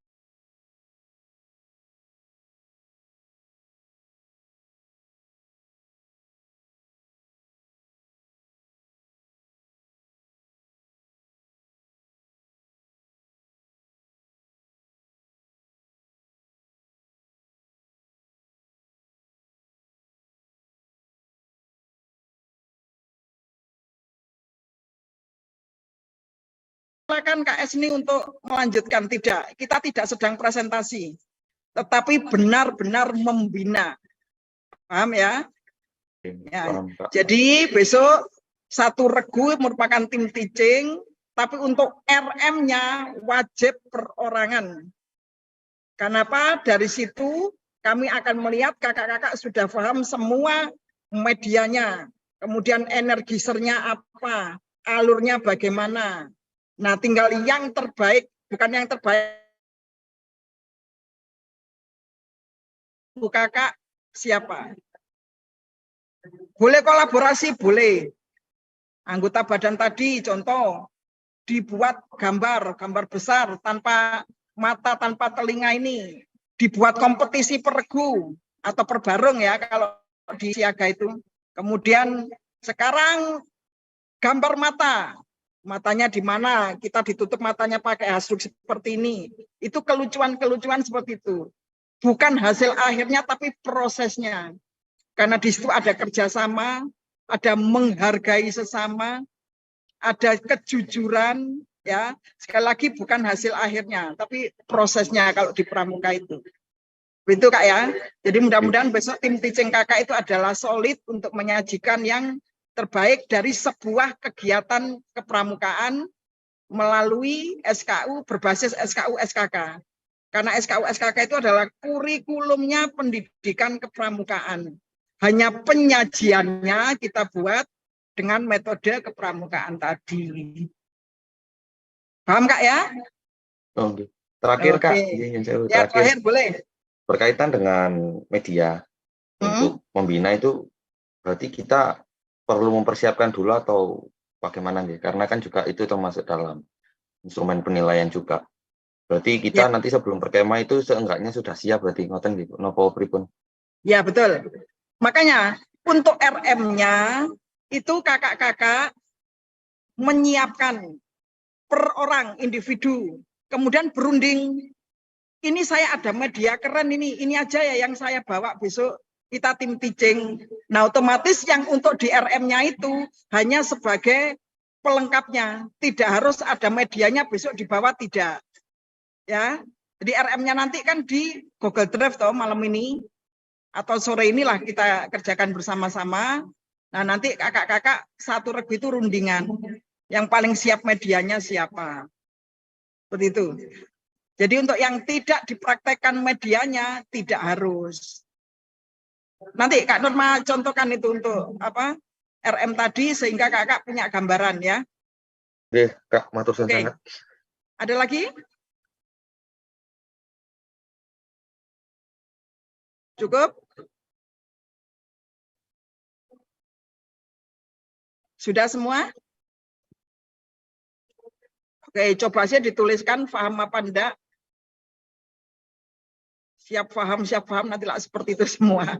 Silakan Kak Esni untuk melanjutkan. Tidak, kita tidak sedang presentasi, tetapi benar-benar membina. Paham ya? Ya. Jadi besok 1 regu merupakan tim teaching, tapi untuk RM-nya wajib perorangan. Kenapa? Dari situ kami akan melihat kakak-kakak sudah paham semua medianya, kemudian energisernya apa, alurnya bagaimana. Nah, tinggal yang terbaik, bukan yang terbaik. Bu kakak siapa? Boleh kolaborasi, boleh. Anggota badan tadi, contoh, dibuat gambar besar tanpa mata, tanpa telinga ini. Dibuat kompetisi per regu atau per barung ya, kalau di siaga itu. Kemudian sekarang gambar mata. Matanya di mana, kita ditutup matanya pakai hasruk seperti ini. Itu kelucuan-kelucuan seperti itu. Bukan hasil akhirnya, tapi prosesnya. Karena di situ ada kerjasama, ada menghargai sesama, ada kejujuran, ya. Sekali lagi bukan hasil akhirnya, tapi prosesnya kalau di pramuka itu. Begitu Kak ya. Jadi mudah-mudahan besok tim teaching kakak itu adalah solid untuk menyajikan yang terbaik dari sebuah kegiatan kepramukaan melalui SKU berbasis SKU SKK. Karena SKU SKK itu adalah kurikulumnya pendidikan kepramukaan. Hanya penyajiannya kita buat dengan metode kepramukaan tadi. Paham Kak ya? Oke. Terakhir Kak, ya, terakhir boleh. Berkaitan dengan media untuk membina itu, berarti kita perlu mempersiapkan dulu atau bagaimana nih? Karena kan juga itu termasuk dalam instrumen penilaian juga. Berarti kita nanti sebelum berkemah itu seenggaknya sudah siap berarti ngoten gitu. Nopo pripun? Ya betul. Makanya untuk RM-nya itu kakak-kakak menyiapkan per orang individu. Kemudian berunding. Ini saya ada media keren ini aja ya yang saya bawa besok. Kita tim teaching. Nah, otomatis yang untuk di RM-nya itu hanya sebagai pelengkapnya. Tidak harus ada medianya besok dibawa, tidak. Ya. Jadi RM-nya nanti kan di Google Drive toh malam ini atau sore inilah kita kerjakan bersama-sama. Nah, nanti kakak-kakak 1 regu itu rundingan. Yang paling siap medianya siapa. Seperti itu. Jadi untuk yang tidak dipraktekkan medianya tidak harus. Nanti Kak Norma contohkan itu untuk apa RM tadi sehingga kakak punya gambaran ya. Oke, Kak, matur Oke. sangat. Ada lagi? Cukup? Sudah semua? Oke, coba aja dituliskan paham apa enggak. Siap paham, nanti lah seperti itu semua.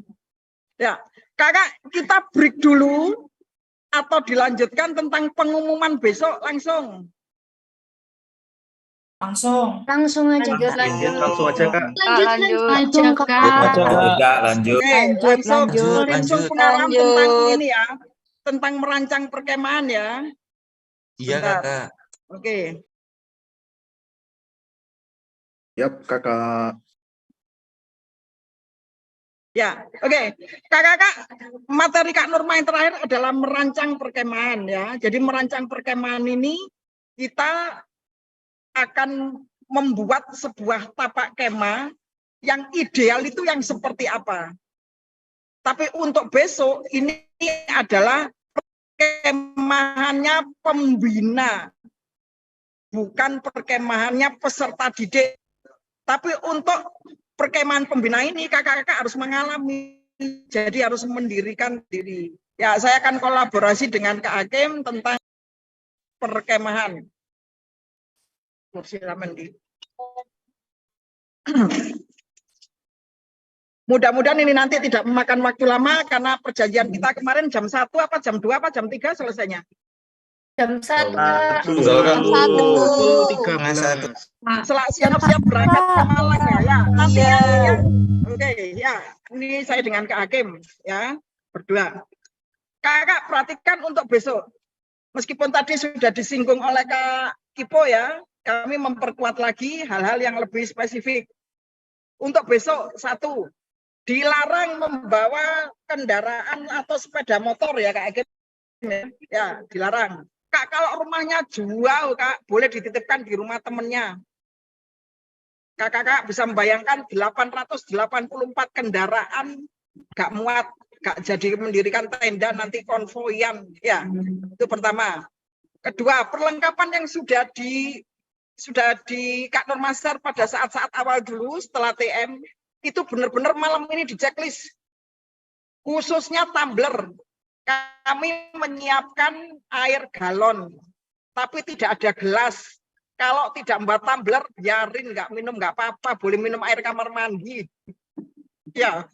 Ya, kakak kita break dulu atau dilanjutkan tentang pengumuman besok langsung? Langsung aja. Langsung aja, Kak. Lanjut, Kak. Lanjut. Oke, langsung pengarahan Lanjut. tentang ini ya, tentang merancang perkemahan ya. Iya, Bentar. Kakak. Oke. Yap, Kakak. Ya, oke. Kakak-kakak, materi Kak Norma yang terakhir adalah merancang perkemahan ya. Jadi merancang perkemahan ini kita akan membuat sebuah tapak kemah yang ideal itu yang seperti apa. Tapi untuk besok ini adalah perkemahannya pembina, bukan perkemahannya peserta didik. Tapi untuk perkemahan pembina ini kakak-kakak harus mengalami, jadi harus mendirikan diri. Ya, saya akan kolaborasi dengan Kak Hakim tentang perkemahan. Mudah-mudahan ini nanti tidak memakan waktu lama karena perjanjian kita kemarin jam 1 apa jam 2 apa jam 3 selesainya. Jam 1. Siap-siap berangkat ke Malang ya. Nanti ya. Oke, ya. Ini saya dengan Kak Hakim ya, berdua. Kakak perhatikan untuk besok. Meskipun tadi sudah disinggung oleh Kak Kipo ya, kami memperkuat lagi hal-hal yang lebih spesifik. Untuk besok, 1, dilarang membawa kendaraan atau sepeda motor ya Kak Hakim. Ya, dilarang. Kak, kalau rumahnya jauh, Kak, boleh dititipkan di rumah temennya. Kakak bisa membayangkan 884 kendaraan gak muat, gak jadi mendirikan tenda nanti konvoyan. Ya, itu pertama. Kedua, perlengkapan yang sudah di Kak Norma share pada saat-saat awal dulu setelah TM itu benar-benar malam ini di checklist. Khususnya tumbler. Kami menyiapkan air galon, tapi tidak ada gelas. Kalau tidak membuat tumbler, biarin, nggak minum, nggak apa-apa. Boleh minum air kamar mandi. Ya,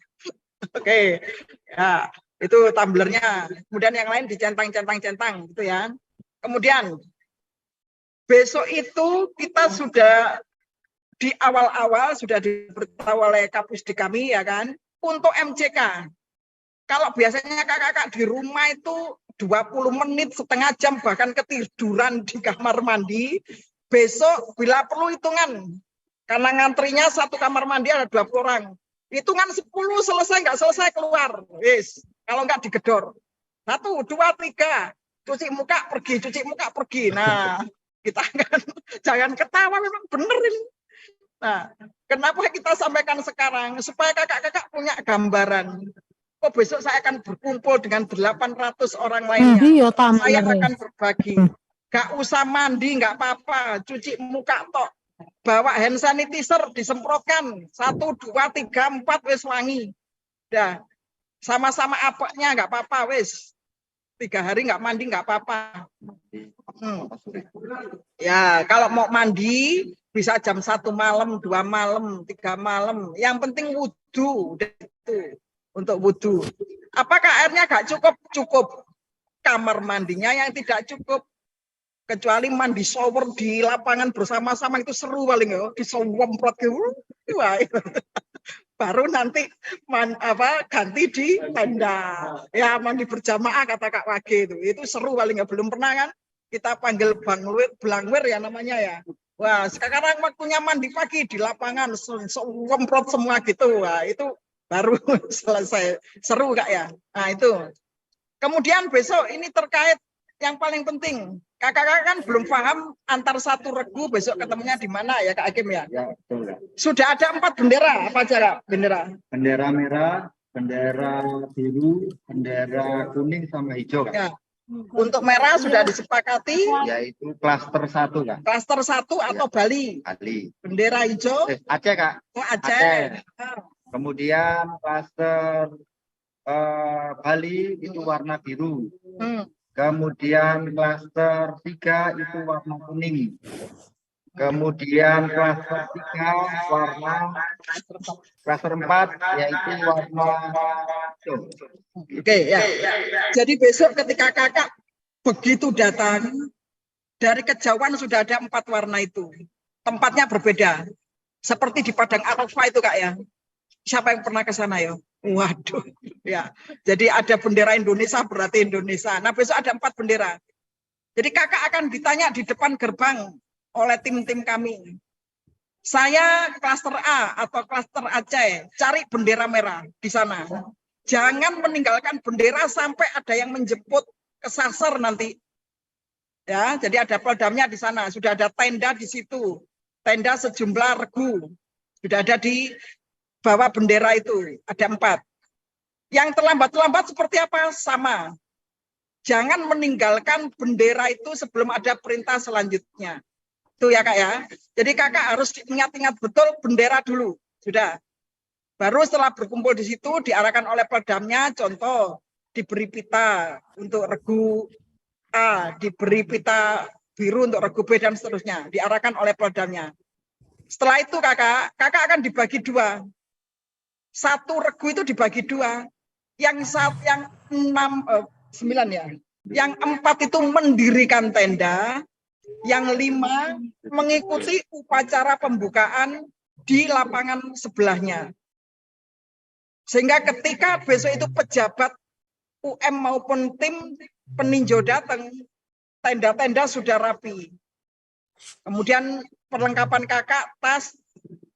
oke. Ya, itu tumblernya. Kemudian yang lain dicentang-centang-centang, gitu ya. Kemudian, besok itu kita sudah di awal-awal, sudah diberitahu oleh Kapusdi kami, ya kan, untuk MCK. Kalau biasanya kakak-kakak di rumah itu 20 menit, setengah jam, bahkan ketiduran di kamar mandi, besok bila perlu hitungan. Karena ngantrinya satu kamar mandi ada 20 orang. Hitungan 10 selesai, nggak selesai keluar. Yes. Kalau nggak digedor. 1, 2, 3. Cuci muka pergi. Nah, kita kan jangan ketawa, memang bener ini. Nah, kenapa kita sampaikan sekarang? Supaya kakak-kakak punya gambaran. Oh, besok saya akan berkumpul dengan 800 orang lainnya. Saya akan berbagi. Gak usah mandi, nggak apa-apa. Cuci muka tok. Bawa hand sanitizer, disemprotkan. 1, 2, 3, 4, wis wangi. Dah. Sama-sama apaknya, nggak apa-apa, wis. 3 hari nggak mandi, nggak apa-apa. Ya, kalau mau mandi, bisa jam 1 malam, 2 malam, 3 malam. Yang penting wudhu. Itu. Untuk wudhu. Apakah airnya gak cukup? Cukup. Kamar mandinya yang tidak cukup. Kecuali mandi shower di lapangan bersama-sama itu seru paling ya. Disomprot gitu. Baru nanti ganti di tenda. Ya mandi berjamaah kata Kak Wage itu. Itu seru paling ya. Belum pernah kan? Kita panggil Blangwir ya namanya ya. Wah sekarang waktunya mandi pagi di lapangan. Somprot semua gitu. Wah itu baru selesai. Seru Kak ya. Nah itu. Kemudian besok ini terkait yang paling penting. Kakak-kakak kan belum paham antar satu regu besok ketemunya di mana ya Kak Hakim ya? Ya, betul. Sudah ada 4 bendera. Apa aja Kak bendera? Bendera merah, bendera biru, bendera kuning sama hijau Kak. Ya. Untuk merah sudah disepakati. Yaitu klaster 1 Kak. Klaster 1 atau Bali. Bali. Bendera hijau. Aceh Kak. Oh, Aceh. Kemudian klaster Bali itu warna biru. Kemudian klaster 3 itu warna kuning. Kemudian klaster 3 warna klaster 4 yaitu warna hijau. Oke ya. Jadi besok ketika kakak begitu datang dari kejauhan sudah ada 4 warna itu. Tempatnya berbeda. Seperti di Padang Arafah itu Kak ya. Siapa yang pernah ke sana ya? Waduh. Ya. Jadi ada bendera Indonesia berarti Indonesia. Nah, besok ada 4 bendera. Jadi kakak akan ditanya di depan gerbang oleh tim-tim kami. Saya klaster A atau klaster Aceh, cari bendera merah di sana. Jangan meninggalkan bendera sampai ada yang menjemput kesasar nanti. Ya, jadi ada peldamnya di sana, sudah ada tenda di situ. Tenda sejumlah regu. Sudah ada di bawah bendera itu, ada 4. Yang terlambat-lambat seperti apa? Sama. Jangan meninggalkan bendera itu sebelum ada perintah selanjutnya. Itu ya Kak ya. Jadi kakak harus ingat-ingat betul bendera dulu. Sudah. Baru setelah berkumpul di situ diarahkan oleh peldamnya, contoh diberi pita untuk regu A, diberi pita biru untuk regu B dan seterusnya. Diarahkan oleh peldamnya. Setelah itu kakak akan dibagi 2. 1 regu itu dibagi 2. Yang 9 ya. Yang 4 itu mendirikan tenda. Yang 5 mengikuti upacara pembukaan di lapangan sebelahnya. Sehingga ketika besok itu pejabat UM maupun tim peninjau datang, tenda-tenda sudah rapi. Kemudian perlengkapan kakak, tas,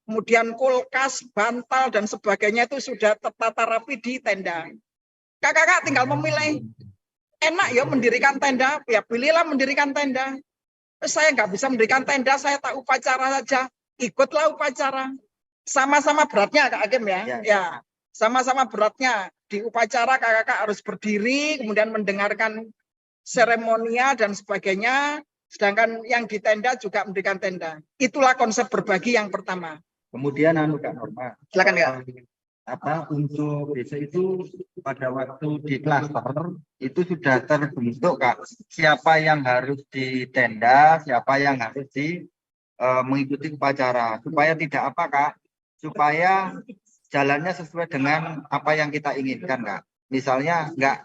kemudian kulkas, bantal, dan sebagainya itu sudah tertata rapi di tenda. Kakak tinggal memilih, enak ya mendirikan tenda, ya pilihlah mendirikan tenda. Saya nggak bisa mendirikan tenda, saya tak upacara saja. Ikutlah upacara. Sama-sama beratnya Kak Hakim ya. Ya, sama-sama beratnya. Di upacara kakak harus berdiri, kemudian mendengarkan seremonia dan sebagainya. Sedangkan yang di tenda juga mendirikan tenda. Itulah konsep berbagi yang pertama. Kemudian Kak Norma. Silakan Kak. Untuk besok itu pada waktu di klaster itu sudah terbentuk Kak, siapa yang harus di tenda, siapa yang harus mengikuti upacara, supaya tidak apa Kak, supaya jalannya sesuai dengan apa yang kita inginkan Kak. Misalnya enggak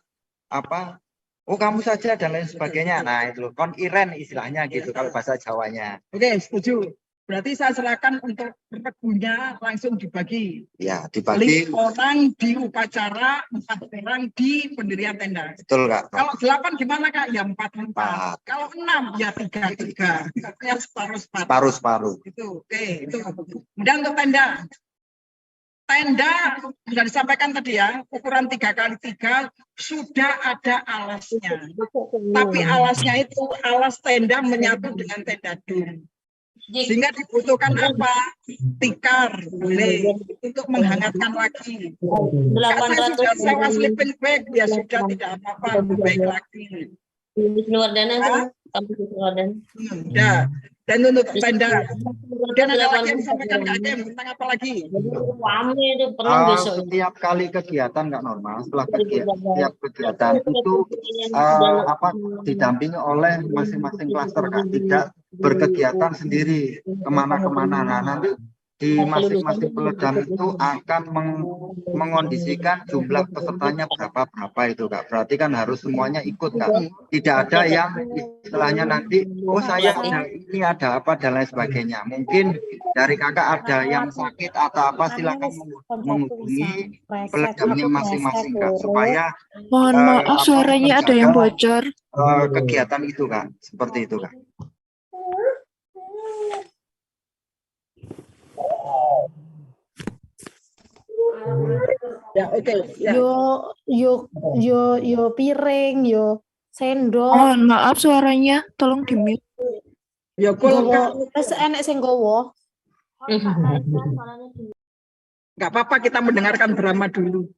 apa, oh kamu saja dan lain sebagainya. Nah itu koniren istilahnya gitu kalau bahasa Jawanya. Oke, setuju. Berarti saya serahkan untuk regunya langsung dibagi. Ya, dibagi. 5 orang di upacara, 4 orang di pendirian tenda. Betul Kak. Kalau 8 gimana Kak? Ya 4. Kalau 6 ya 3. Ya separuh. Itu, oke. Itu. Kemudian untuk tenda. Tenda sudah disampaikan tadi ya, ukuran 3x3 sudah ada alasnya. Tapi alasnya itu alas tenda menyatu dengan tenda dum. Sehingga dibutuhkan apa? Tikar, boleh untuk menghangatkan lagi. Saya sudah sewa sleeping bag, ya sudah tidak apa-apa, lebih baik lagi. Keluar dana Ya. Dan untuk tenda. Dan ada lagi yang disampaikan Kak Hakim tentang apa lagi? Setiap kali kegiatan Kak Norma, setelah setiap kegiatan itu didampingi oleh masing-masing klaster Kak, tidak berkegiatan sendiri kemana-kemana. Nah nanti di masing-masing peledam itu akan mengondisikan jumlah pesertanya berapa itu Kak. Berarti kan harus semuanya ikut Kak. Tidak ada yang istilahnya nanti, oh saya ini ada apa dan lain sebagainya. Mungkin dari kakak ada yang sakit atau apa, silakan menghubungi peledamnya masing-masing Kak. Supaya mohon maaf suaranya ada yang bocor. Kegiatan itu Kak, seperti itu Kak. Ya, oke. Ya. Yo piring, yo sendok. Mohon maaf suaranya, tolong di-mute. Ya Terus enek sing gowo. Enggak apa-apa, kita mendengarkan drama dulu.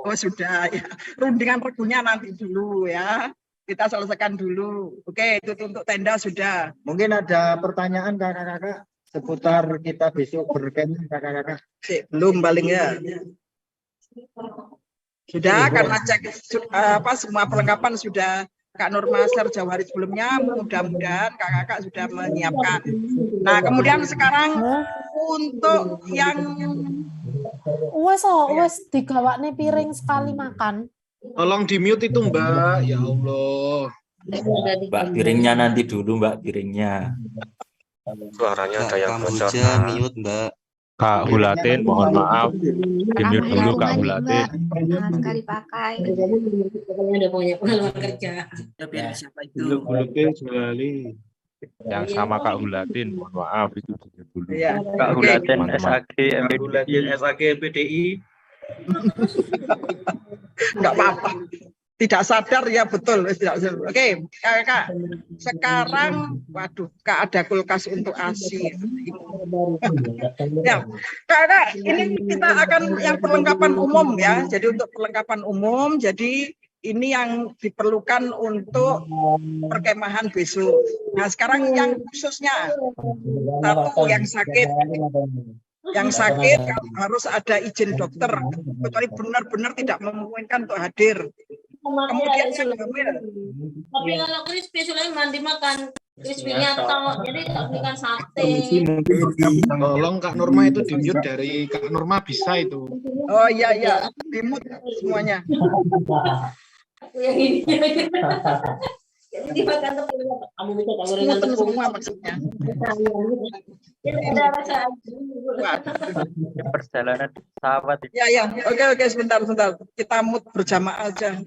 Oh sudah ya. Rundingan regunya nanti dulu ya. Kita selesaikan dulu. Oke, itu untuk tenda sudah. Mungkin ada pertanyaan kakak-kakak seputar kita besok berkemah kakak-kakak. Belum paling ya. Sudah, karena cek semua perlengkapan sudah Kak Norma share jauh hari sebelumnya, mudah-mudahan kakak-kakak sudah menyiapkan. Nah, kemudian sekarang untuk yang wes digawakne piring sekali makan. Tolong di mute itu Mbak, ya Allah. Mbak piringnya nanti dulu Mbak piringnya. Suaranya ada yang bocor. Mute Mbak. Kak Hulatin, mohon maaf. Di mute dulu Kak Hulatin. Sekali pakai. Udah punya pengalaman kerja. biar siapa itu? Hulatin sekali. Yang sama Kak Hulatin, mohon maaf itu dulu. Ya. Kak Hulatin SAG PDI. Enggak apa-apa. Tidak sadar ya betul. Oke, kakak. Sekarang, waduh, Kak ada kulkas untuk ASI. Ya, kakak, ini kita akan yang perlengkapan umum ya. Jadi untuk perlengkapan umum, jadi ini yang diperlukan untuk perkemahan besok. Nah, sekarang yang khususnya satu yang sakit. Yang sakit harus ada izin dokter, kecuali benar-benar tidak memungkinkan untuk hadir. Kemudian yang hamil. Tapi kalau crispy soalnya mandi makan crispy-nya toh, jadi tak belikan sate. Tolong Kak Norma itu di mute dari Kak Norma bisa itu. Oh iya iya, di mute semuanya. Yang ini. Jadi dimakan tepung kamu bisa gorengan tepung semua maksudnya. Ada rasa perjalanan pesawat. Ya ya, oke sebentar. Kita mood berjamaah aja.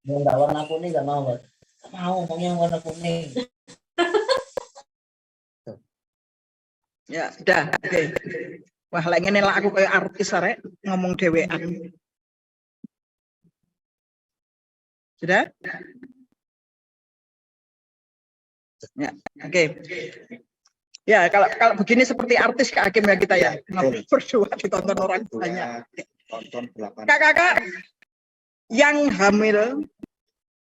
Enggak warna kuning enggak mau, Mas. Mau yang warna kuning. Ya, udah. Oke. Wah, lek ngene lah aku kayak artis arek ngomong dhewean. Sudah? Ya, oke. Ya, kalau begini seperti artis Kak Hakim ya kita ya. Ngobrol berdua ditonton orang banyak. Kakak-kakak yang hamil,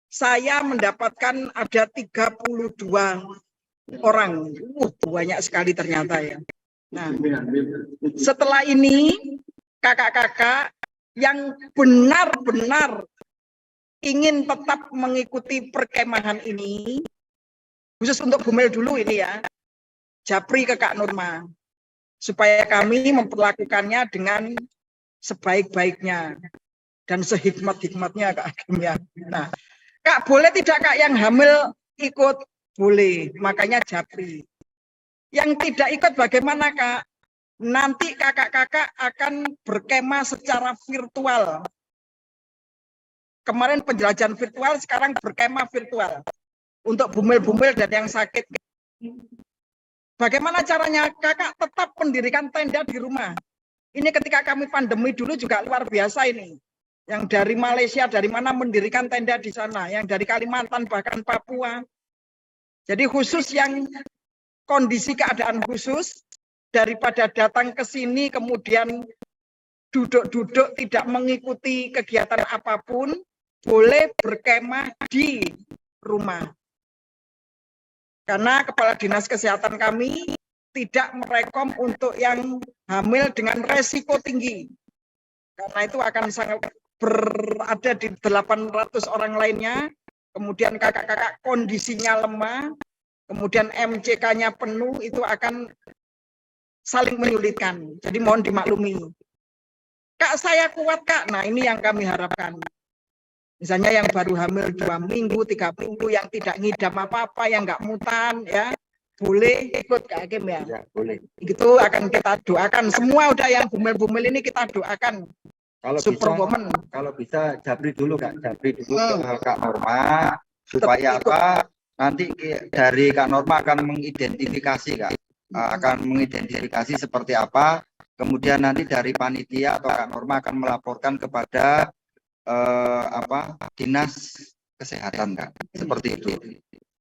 saya mendapatkan ada 32 orang. Banyak sekali ternyata ya. Nah, setelah ini kakak-kakak yang benar-benar ingin tetap mengikuti perkemahan ini, khusus untuk Bumel dulu ini ya, japri ke Kak Norma, supaya kami memperlakukannya dengan sebaik-baiknya dan sehikmat-hikmatnya Kak Hakim ya. Nah, Kak boleh tidak Kak yang hamil ikut? Boleh, makanya japri. Yang tidak ikut bagaimana Kak? Nanti kakak-kakak akan berkemah secara virtual. Kemarin penjelajahan virtual, sekarang berkemah virtual. Untuk bumil-bumil dan yang sakit. Bagaimana caranya? Kakak tetap mendirikan tenda di rumah. Ini ketika kami pandemi dulu juga luar biasa ini. Yang dari Malaysia, dari mana mendirikan tenda di sana. Yang dari Kalimantan, bahkan Papua. Jadi khusus yang kondisi keadaan khusus, daripada datang ke sini kemudian duduk-duduk tidak mengikuti kegiatan apapun, boleh berkemah di rumah. Karena Kepala Dinas Kesehatan kami tidak merekom untuk yang hamil dengan resiko tinggi. Karena itu akan sangat berada di 800 orang lainnya, kemudian kakak-kakak kondisinya lemah, kemudian MCK-nya penuh, itu akan saling menyulitkan. Jadi mohon dimaklumi. Kak saya kuat Kak, nah ini yang kami harapkan. Misalnya yang baru hamil 2 minggu, 3 minggu, yang tidak ngidam apa-apa, yang nggak mutan, ya boleh ikut Kak Hakim ya. Ya boleh. Itu akan kita doakan. Semua udah yang bumil-bumil ini kita doakan. Kalau Superwoman. Kalau bisa japri dulu Kak, japri dulu ke Kak Norma supaya apa? Nanti dari Kak Norma akan mengidentifikasi Kak, akan mengidentifikasi seperti apa. Kemudian nanti dari panitia atau Kak Norma akan melaporkan kepada Dinas Kesehatan Kak, seperti itu.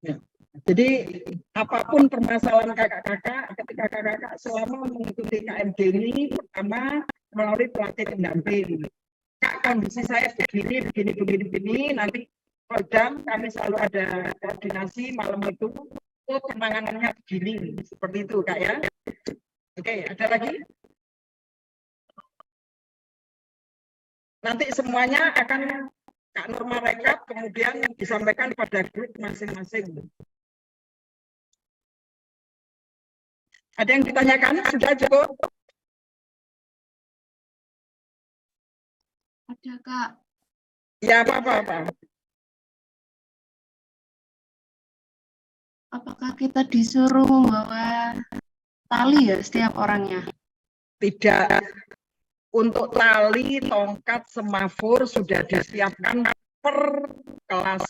Ya. Jadi apapun permasalahan kakak-kakak, ketika kakak-kakak selama mengikuti KMD ini, pertama melalui pelatih pendamping. Kak, kondisi saya begini, nanti program kami selalu ada koordinasi malam itu, penanganannya begini, seperti itu Kak ya. Oke, ada lagi? Nanti semuanya akan Kak Norma rekap, kemudian disampaikan pada grup masing-masing. Ada yang ditanyakan? Sudah cukup? Ada, Kak. Ya, apa-apa. Apakah kita disuruh membawa tali ya setiap orangnya? Tidak. Untuk tali, tongkat, semafur sudah disiapkan per kelas.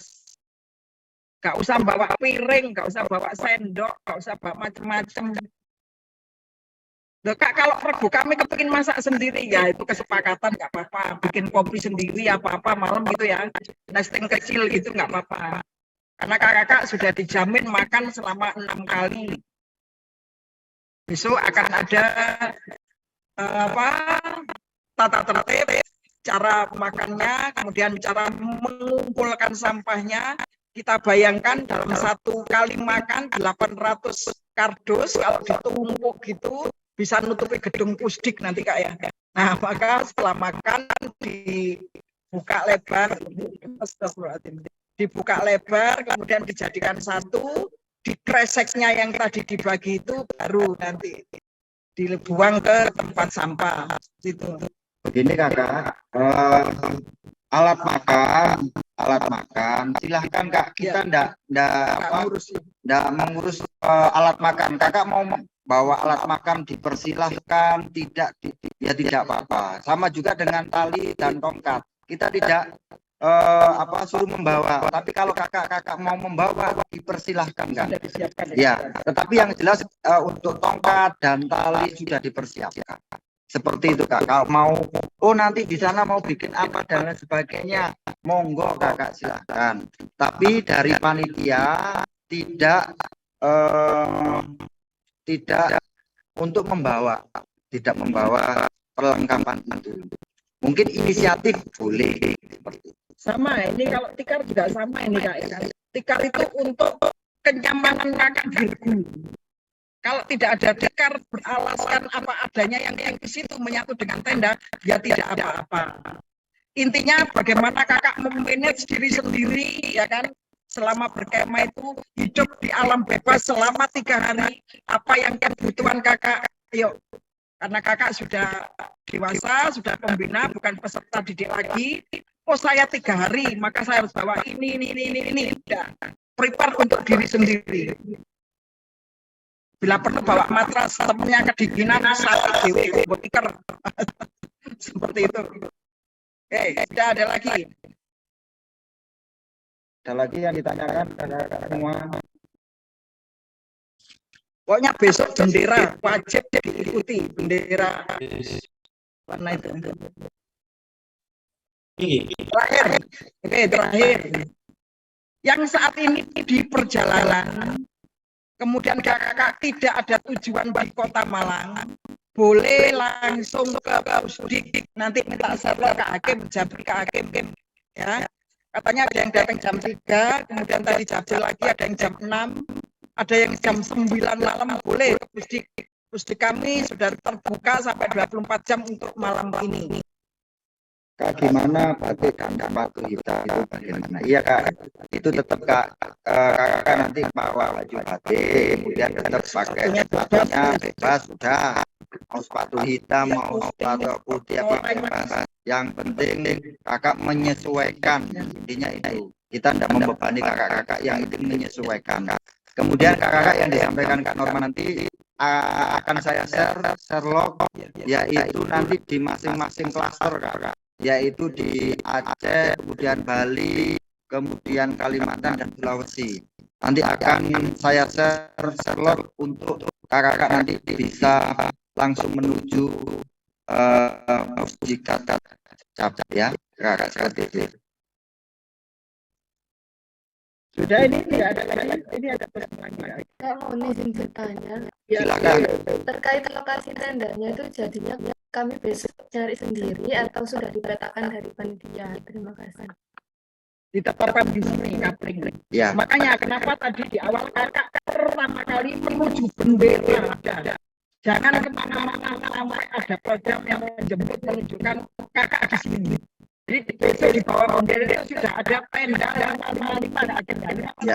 Gak usah bawa piring, gak usah bawa sendok, gak usah bawa macam-macam. Loh, Kak, kalau regu kami kepingin masak sendiri, ya itu kesepakatan, nggak apa-apa. Bikin kopi sendiri, apa-apa, malam gitu ya. Nesting kecil gitu, nggak apa-apa. Karena kakak-kakak sudah dijamin makan selama 6 kali. Besok akan ada tata tertib, cara makannya, kemudian cara mengumpulkan sampahnya. Kita bayangkan dalam satu kali makan 800 kardus, kalau ditumpuk gitu, bisa nutupi gedung Pusdik nanti Kak ya. Nah, maka setelah makan dibuka lebar, kemudian dijadikan satu, dikreseknya yang tadi dibagi itu baru nanti dibuang ke tempat sampah. Gitu. Begini Kakak, alat makan, silahkan Kak, kita ndak mengurus alat makan. Kakak mau bawa alat makan dipersilahkan, tidak apa-apa. Sama juga dengan tali dan tongkat, kita tidak suruh membawa. Tapi kalau kakak mau membawa dipersilahkan kan? Ya, tetapi yang jelas untuk tongkat dan tali sudah dipersiapkan. Seperti itu Kak. Kalau mau, nanti di sana mau bikin apa dan lain sebagainya, monggo Kakak silahkan. Tapi dari panitia tidak untuk membawa, tidak membawa perlengkapan itu. Mungkin inisiatif boleh seperti itu. Sama, ini kalau tikar juga sama ini Kak. Tikar itu untuk kenyamanan kakak dirgu. Kalau tidak ada tikar beralaskan apa adanya yang di situ menyatu dengan tenda, ya tidak apa-apa. Intinya bagaimana kakak memanage diri sendiri, ya kan? Selama berkemah itu hidup di alam bebas selama 3 hari. Apa yang kebutuhan kakak, ayo. Karena kakak sudah dewasa, sudah pembina, bukan peserta didik lagi. Saya 3 hari, maka saya harus bawa ini. Udah. Prepare untuk diri sendiri. Bila perlu bawa matras, temennya kedinginan, saya dewe, tikar. Seperti itu. Oke, sudah ada lagi. Ada lagi yang ditanyakan kakak-kakak semua. Pokoknya besok bendera wajib diikuti, bendera warna itu. Terakhir. Yang saat ini di perjalanan, kemudian kakak-kakak tidak ada tujuan di Kota Malang, boleh langsung ke Pusdik. Nanti minta server ke Hakim, Jabri ke Hakim. Ya. Katanya ada yang datang jam 3, kemudian tadi Jabri lagi ada yang jam 6, ada yang jam 9 malam, boleh ke Pusdik. Pusdik kami sudah terbuka sampai 24 jam untuk malam ini. Kak, gimana batik dan batu hitam itu bagaimana? Iya Kak, itu tetap kakak nanti bawa baju batik, kemudian tetap pakai sepatunya bebas, sudah. Mau sepatu hitam, mau sepatu putih apa bebas. Yang penting kakak menyesuaikan, intinya itu. Kita tidak membebani kakak-kakak yang itu menyesuaikan. Kemudian kakak yang disampaikan Kak Norma nanti akan saya share log, yaitu nanti di masing-masing klaster kakak. Yaitu di Aceh, kemudian Bali, kemudian Kalimantan dan Sulawesi. Nanti akan saya share log untuk kakak-kakak nanti bisa langsung menuju jika capek ya kakak seperti itu. Sudah, ini tidak ada lagi. Ini ada pertanyaan. Saya mau izin bertanya. Silakan. Terkait lokasi tendanya itu jadinya kami besok cari sendiri atau sudah dipetakan dari panitia? Terima kasih. Ditetapkan di sini, Kapling. Ya. Makanya kenapa tadi di awal kakak pertama kali menuju bendera ada. Jangan kemana-mana sampai ada program yang menjemput menunjukkan kakak di sini. Jadi besok di bawah bendera itu sudah ada tenda yang lima akhirnya. Ya.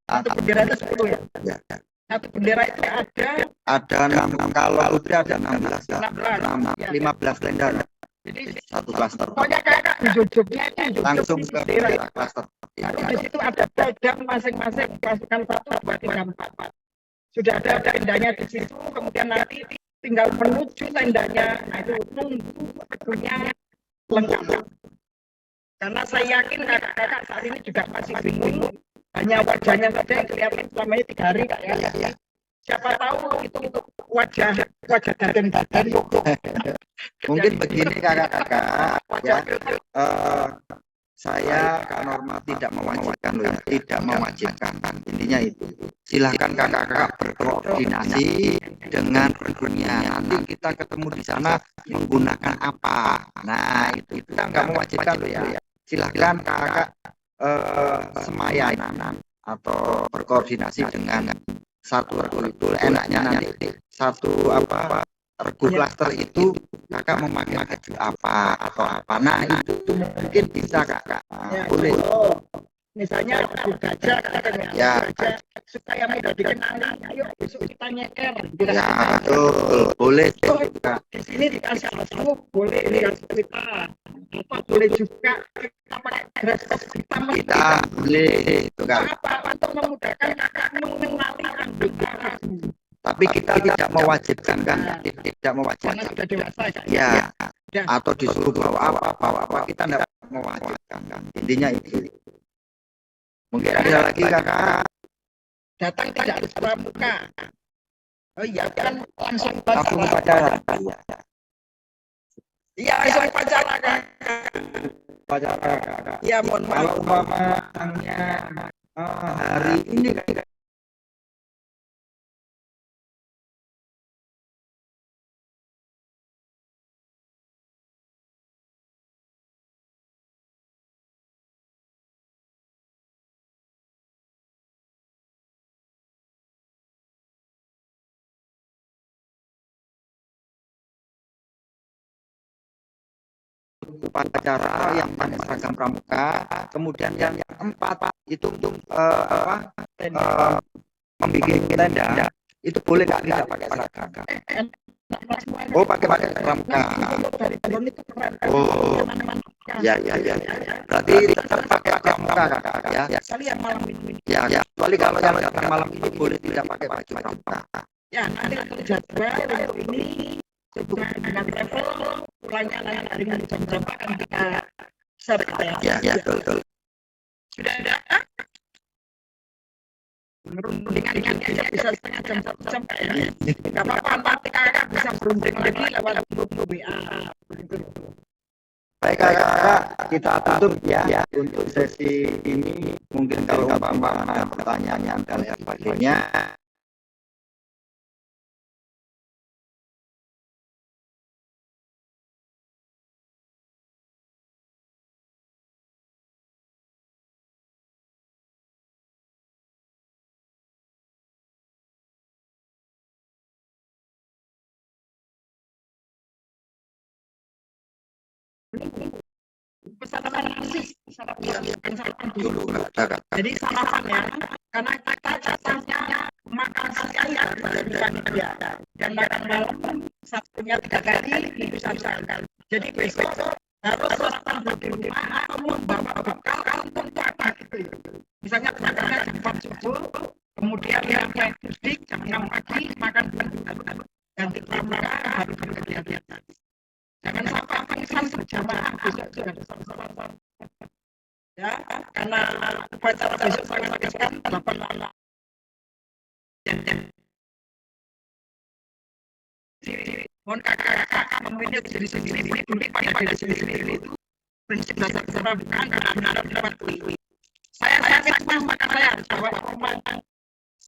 Satu bendera itu 10 ya. Ya. Satu bendera itu Ada 6, kalau putri ada 15 tenda. Jadi Satu klaster. pokoknya kakak jujurnya itu Langsung ke bendera klaster. Lalu di situ ada program masing-masing pasukan 1, 2, 3, 4. Sudah ada tendanya di situ, kemudian nanti tinggal menuju tendanya. Nah itu tunggu waktunya lengkap. Karena saya yakin kakak-kakak saat ini juga masih bingung. Hanya wajahnya saja yang kelihatan selama ini 3 hari kak ya. Siapa tahu itu wajah dadan-dadan. Mungkin begini kakak-kakak ya, saya Kak Norma tidak mewajibkan loh ya, tidak mewajibkan. Intinya itu. Silahkan kakak-kakak berkoordinasi dengan gurunya. Nanti kita ketemu di sana menggunakan apa. Nah itu kita nggak mewajibkan loh ya. Silahkan kakak semayanan atau berkoordinasi dengan satu regu. Enaknya nanti satu regu klaster itu kakak memakai baju apa atau apa. Nah itu mungkin bisa kakak. Boleh. Misalnya baju gajah Ya. supaya mudah dikenali. Ayo besok kita nyeker. Ya betul. Boleh. Di sini dikasih asal boleh dikasih cerita. Apa boleh juga kita pakai dress hitam Kita boleh itu kan. apa untuk memudahkan kakak mengenali anggota. Tapi kita tidak mewajibkan kan, tidak mewajibkan. Karena sudah dewasa Ya. Atau disuruh bawa apa kita tidak mewajibkan kan. Intinya itu. Mungkin ada lagi kakak. Datang tidak harus pramuka. Oh iya kan langsung upacara. Iya langsung upacara kan. Upacara kakak. Ya mohon maaf. Kalau umpamanya hari ini kakak. Upacara yang pakai seragam pramuka, kemudian yang 4 itu untuk membuat tenda itu boleh nggak tidak pakai seragam? Oh pakai pramuka. Oh ya. Berarti tetap pakai pramuka kakak ya. Ya. Kecuali kalau yang malam ini boleh tidak pakai baju pramuka. Ya nanti untuk jadwal untuk ini hubungan dengan level pelayanan dengan jam-jam akan kita share ya. Betul. Sudah ada? Dengan bisa setengah jam 1 jam kayaknya. Gak apa-apa nanti kakak bisa berunding lagi lewat grup WA. Baik kakak, kita tutup ya untuk sesi ini. Mungkin kalau ada pertanyaan dan sebagainya. Pesan-pesan nasi dulu. Jadi sarapan ya, karena kita jatahnya makan siang dari panitia dan makan malam satunya 3 kali bisa sekali. Jadi besok harus sarapan di rumah atau membawa bekal untuk apa gitu. Misalnya berangkatnya jam 4 subuh, kemudian yang naik mudik jam 6 pagi makan ganti pramuka harus berkegiatan. Jangan sampai pingsan berjamaah besok sudah bersama-sama. Ya, karena upacara besok sangat kan 8 malam. Mohon kakak-kakak memilih diri sendiri dulu pada diri sendiri itu prinsip dasar bersama bukan karena dapat saya sakit maka saya harus bawa rumah.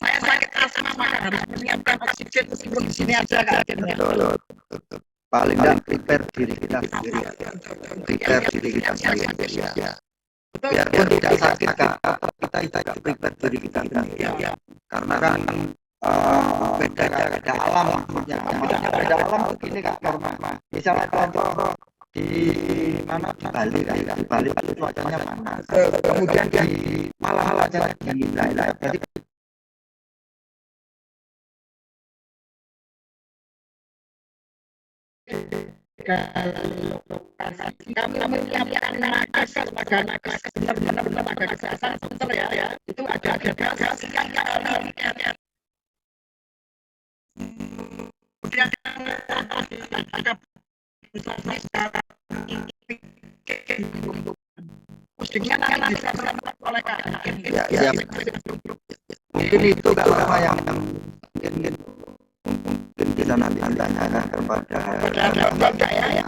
Saya sakit asma maka harus menyiapkan oksigen meskipun di sini aja akhirnya. paling nggak prepare diri kita sendiri ya. Prepare diri kita sendiri ya. Biarpun tidak sakit Kak, kita juga prepare diri kita sendiri ya. Karena kan beda alam maksudnya. Beda alam begini Kak, normal. Misalnya contoh di mana di Bali kan, di Bali cuacanya panas. Kemudian di Malang aja dingin. Jadi kami menyiapkan nakes benar-benar ada kesehatan center ya, itu ada kemudian postingnya nanti bisa oleh ya. Mungkin itu kalau yang mungkin kita nanti tanyakan kepada ya.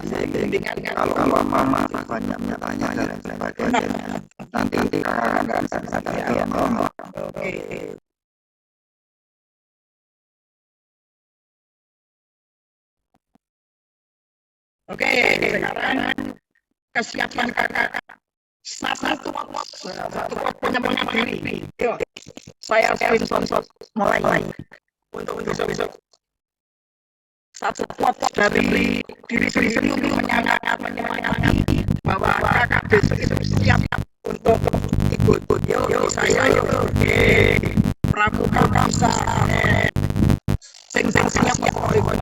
Kalau mama banyak bertanya dan sebagainya, nanti akan saya mama. Oke, sekarang kesiapan kakak satu penyemangat diri. Yuk, saya screenshot mulai untuk besok. Satu quote dari diri sendiri untuk menyemangati bahwa kakak besok itu siap untuk ikut. Yuk, saya oke. Pramuka bisa sing siap pokoknya.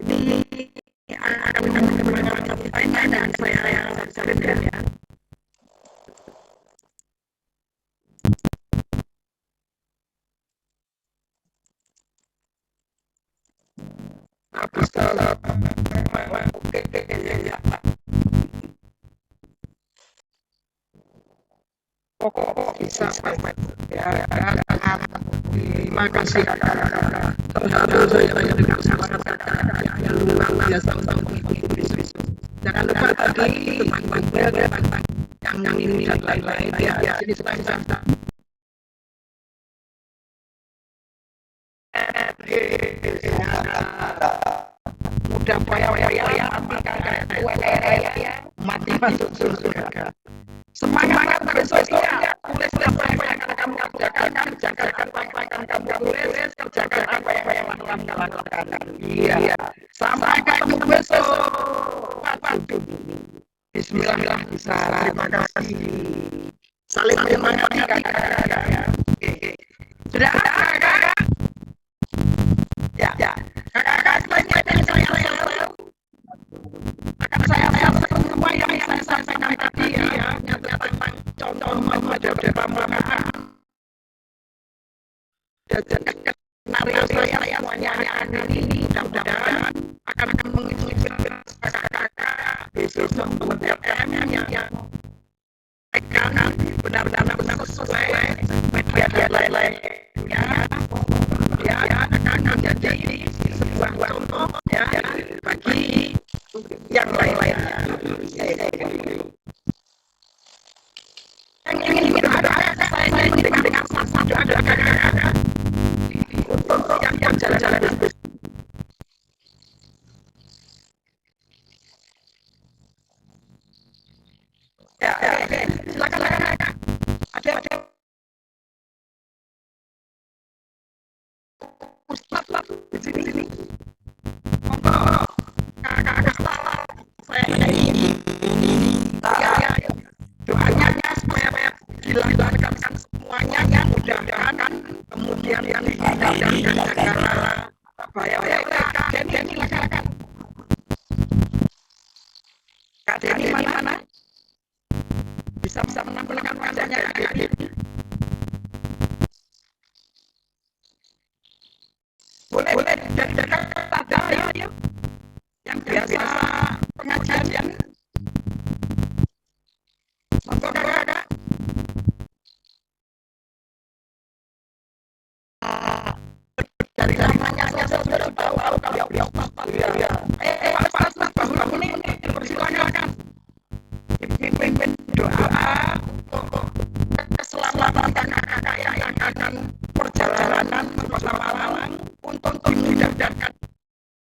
Ini akan menyampaikan dan saya sampaikan ya. Pokok bisa ya. Terima kasih terharu saya dengan semangat kakak yang luar biasa untuk jangan lupa tadi teman-teman yang ini dan lain-lain ya sini selain mudah payah mati masuk surga. Semangat besok ya, tulis apa yang akan kamu kerjakan apa yang kamu tulis, kerjakan apa yang akan kamu lakukan. Iya, sampai ketemu besok. Waduh, bismillah bisa. Terima kasih. Saling menyemangati kakak. Sudah kakak. Ya, kakak selanjutnya akan saya semua yang saya sampaikan tadi ya, tentang contoh pada pembukaan dan skenario saya semuanya ini mudah-mudahan akan menginspirasi kakak besok membuat LM yang benar-benar sesuai media dan lain-lainnya ya akan menjadi sebuah contoh ya bagi yang lain-lainnya. Yang ingin ada saya ingin dengan satu ada kakak untuk yang jalan-jalan ya silakan kakak ada Ustaz lah di sini monggo kakak saya ini doanya supaya dilancarkan semuanya ya mudah-mudahan kemudian yang negara apa ya Kak Denny silakan Kak Denny mana bisa menampilkan wajahnya Kak Denny boleh dan dekat ada ya yang biasa pengajian monggo kakak dari namanya saya sudah tahu beliau ya. Mas bahu ini dipersilakan. Pimpin doa untuk keselamatan kakak-kakak yang akan perjalanan bersama Malang untuk dimudahkan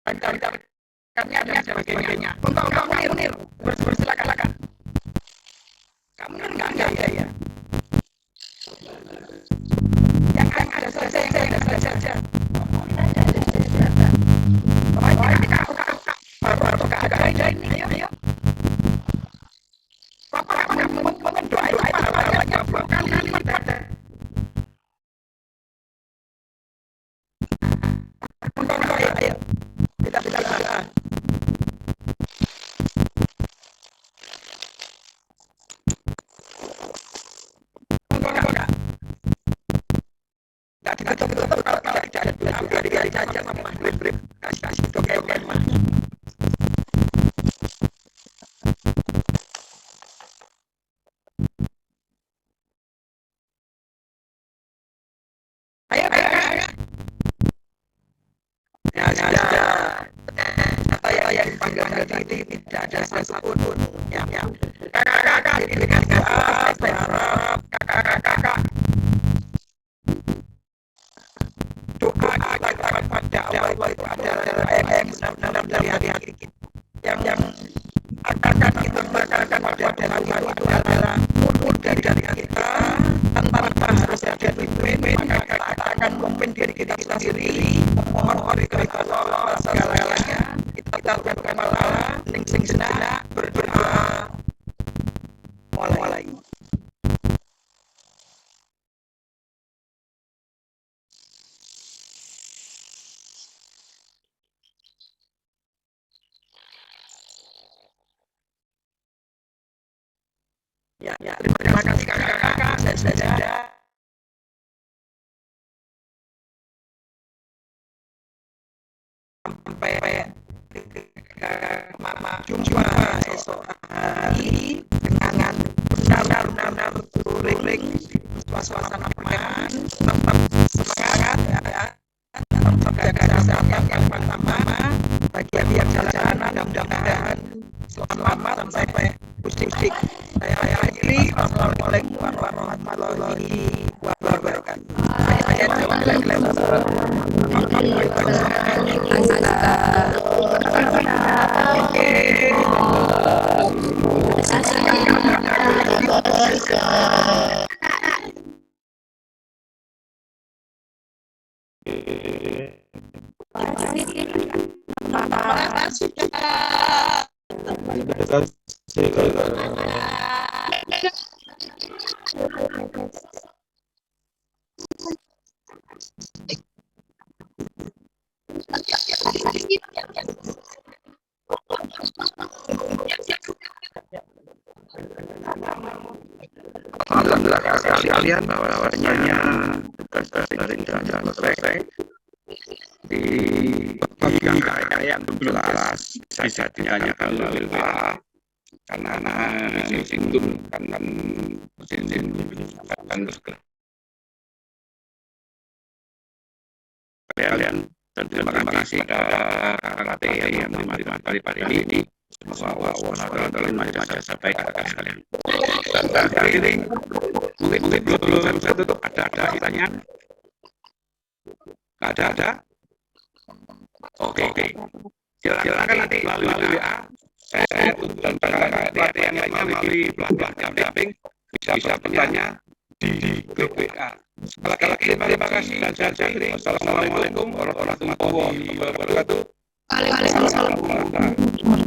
dan sebagainya. Untuk Munir, bersilakan. Kamu enggak ya. Yang ada saja. Baru ada ini, ayo. Bapak mendoai pahalanya bukan kalimat ada. Ayo. Tidak. Betul kalau tidak ada sama brief kasih itu kayak mah. Ayo. Ya. Saya yang dipanggil tadi tidak ada satupun yang kakak-kakak ini dengan doa berharap kakak-kakak doa kita pada Allah itu adalah yang benar-benar dari hati kita yang akan kita berkatakan pada Tuhan itu adalah murni dari kita tanpa harus ada pimpin, maka kita akan memimpin diri kita sendiri, memohon kepada Allah segalanya, kita lakukan malah sing senak berdoa mulai. Ya, terima kasih kakak-kakak. Saya sampai mama jumpa esok hari dengan benar-benar touring suasana aman, tetap semangat ya, tetap jaga kesehatan yang pertama bagi yang jalan-jalan mudah-mudahan selamat sampai pusing-pusing. Saya akhiri. Wassalamualaikum warahmatullahi wabarakatuh. Saya alhamdulillah kalian bahwasanya tugas dari selesai di bagian yang jelas bisa ditanyakan melalui WA karena mesin kalian dan terima kasih pada kakak yang menerima kali ini. Semoga Allah SWT sampai kepada kalian. Dan terakhir ini mungkin belum saya tutup. Ada pertanyaan? Ada? Oke. Silakan nanti melalui WA. Saya dan kakak yang lainnya melalui belakang damping bisa bertanya di grup WA. Sekali lagi terima kasih dan saya akhiri. Wassalamualaikum warahmatullahi wabarakatuh. Waalaikumsalam.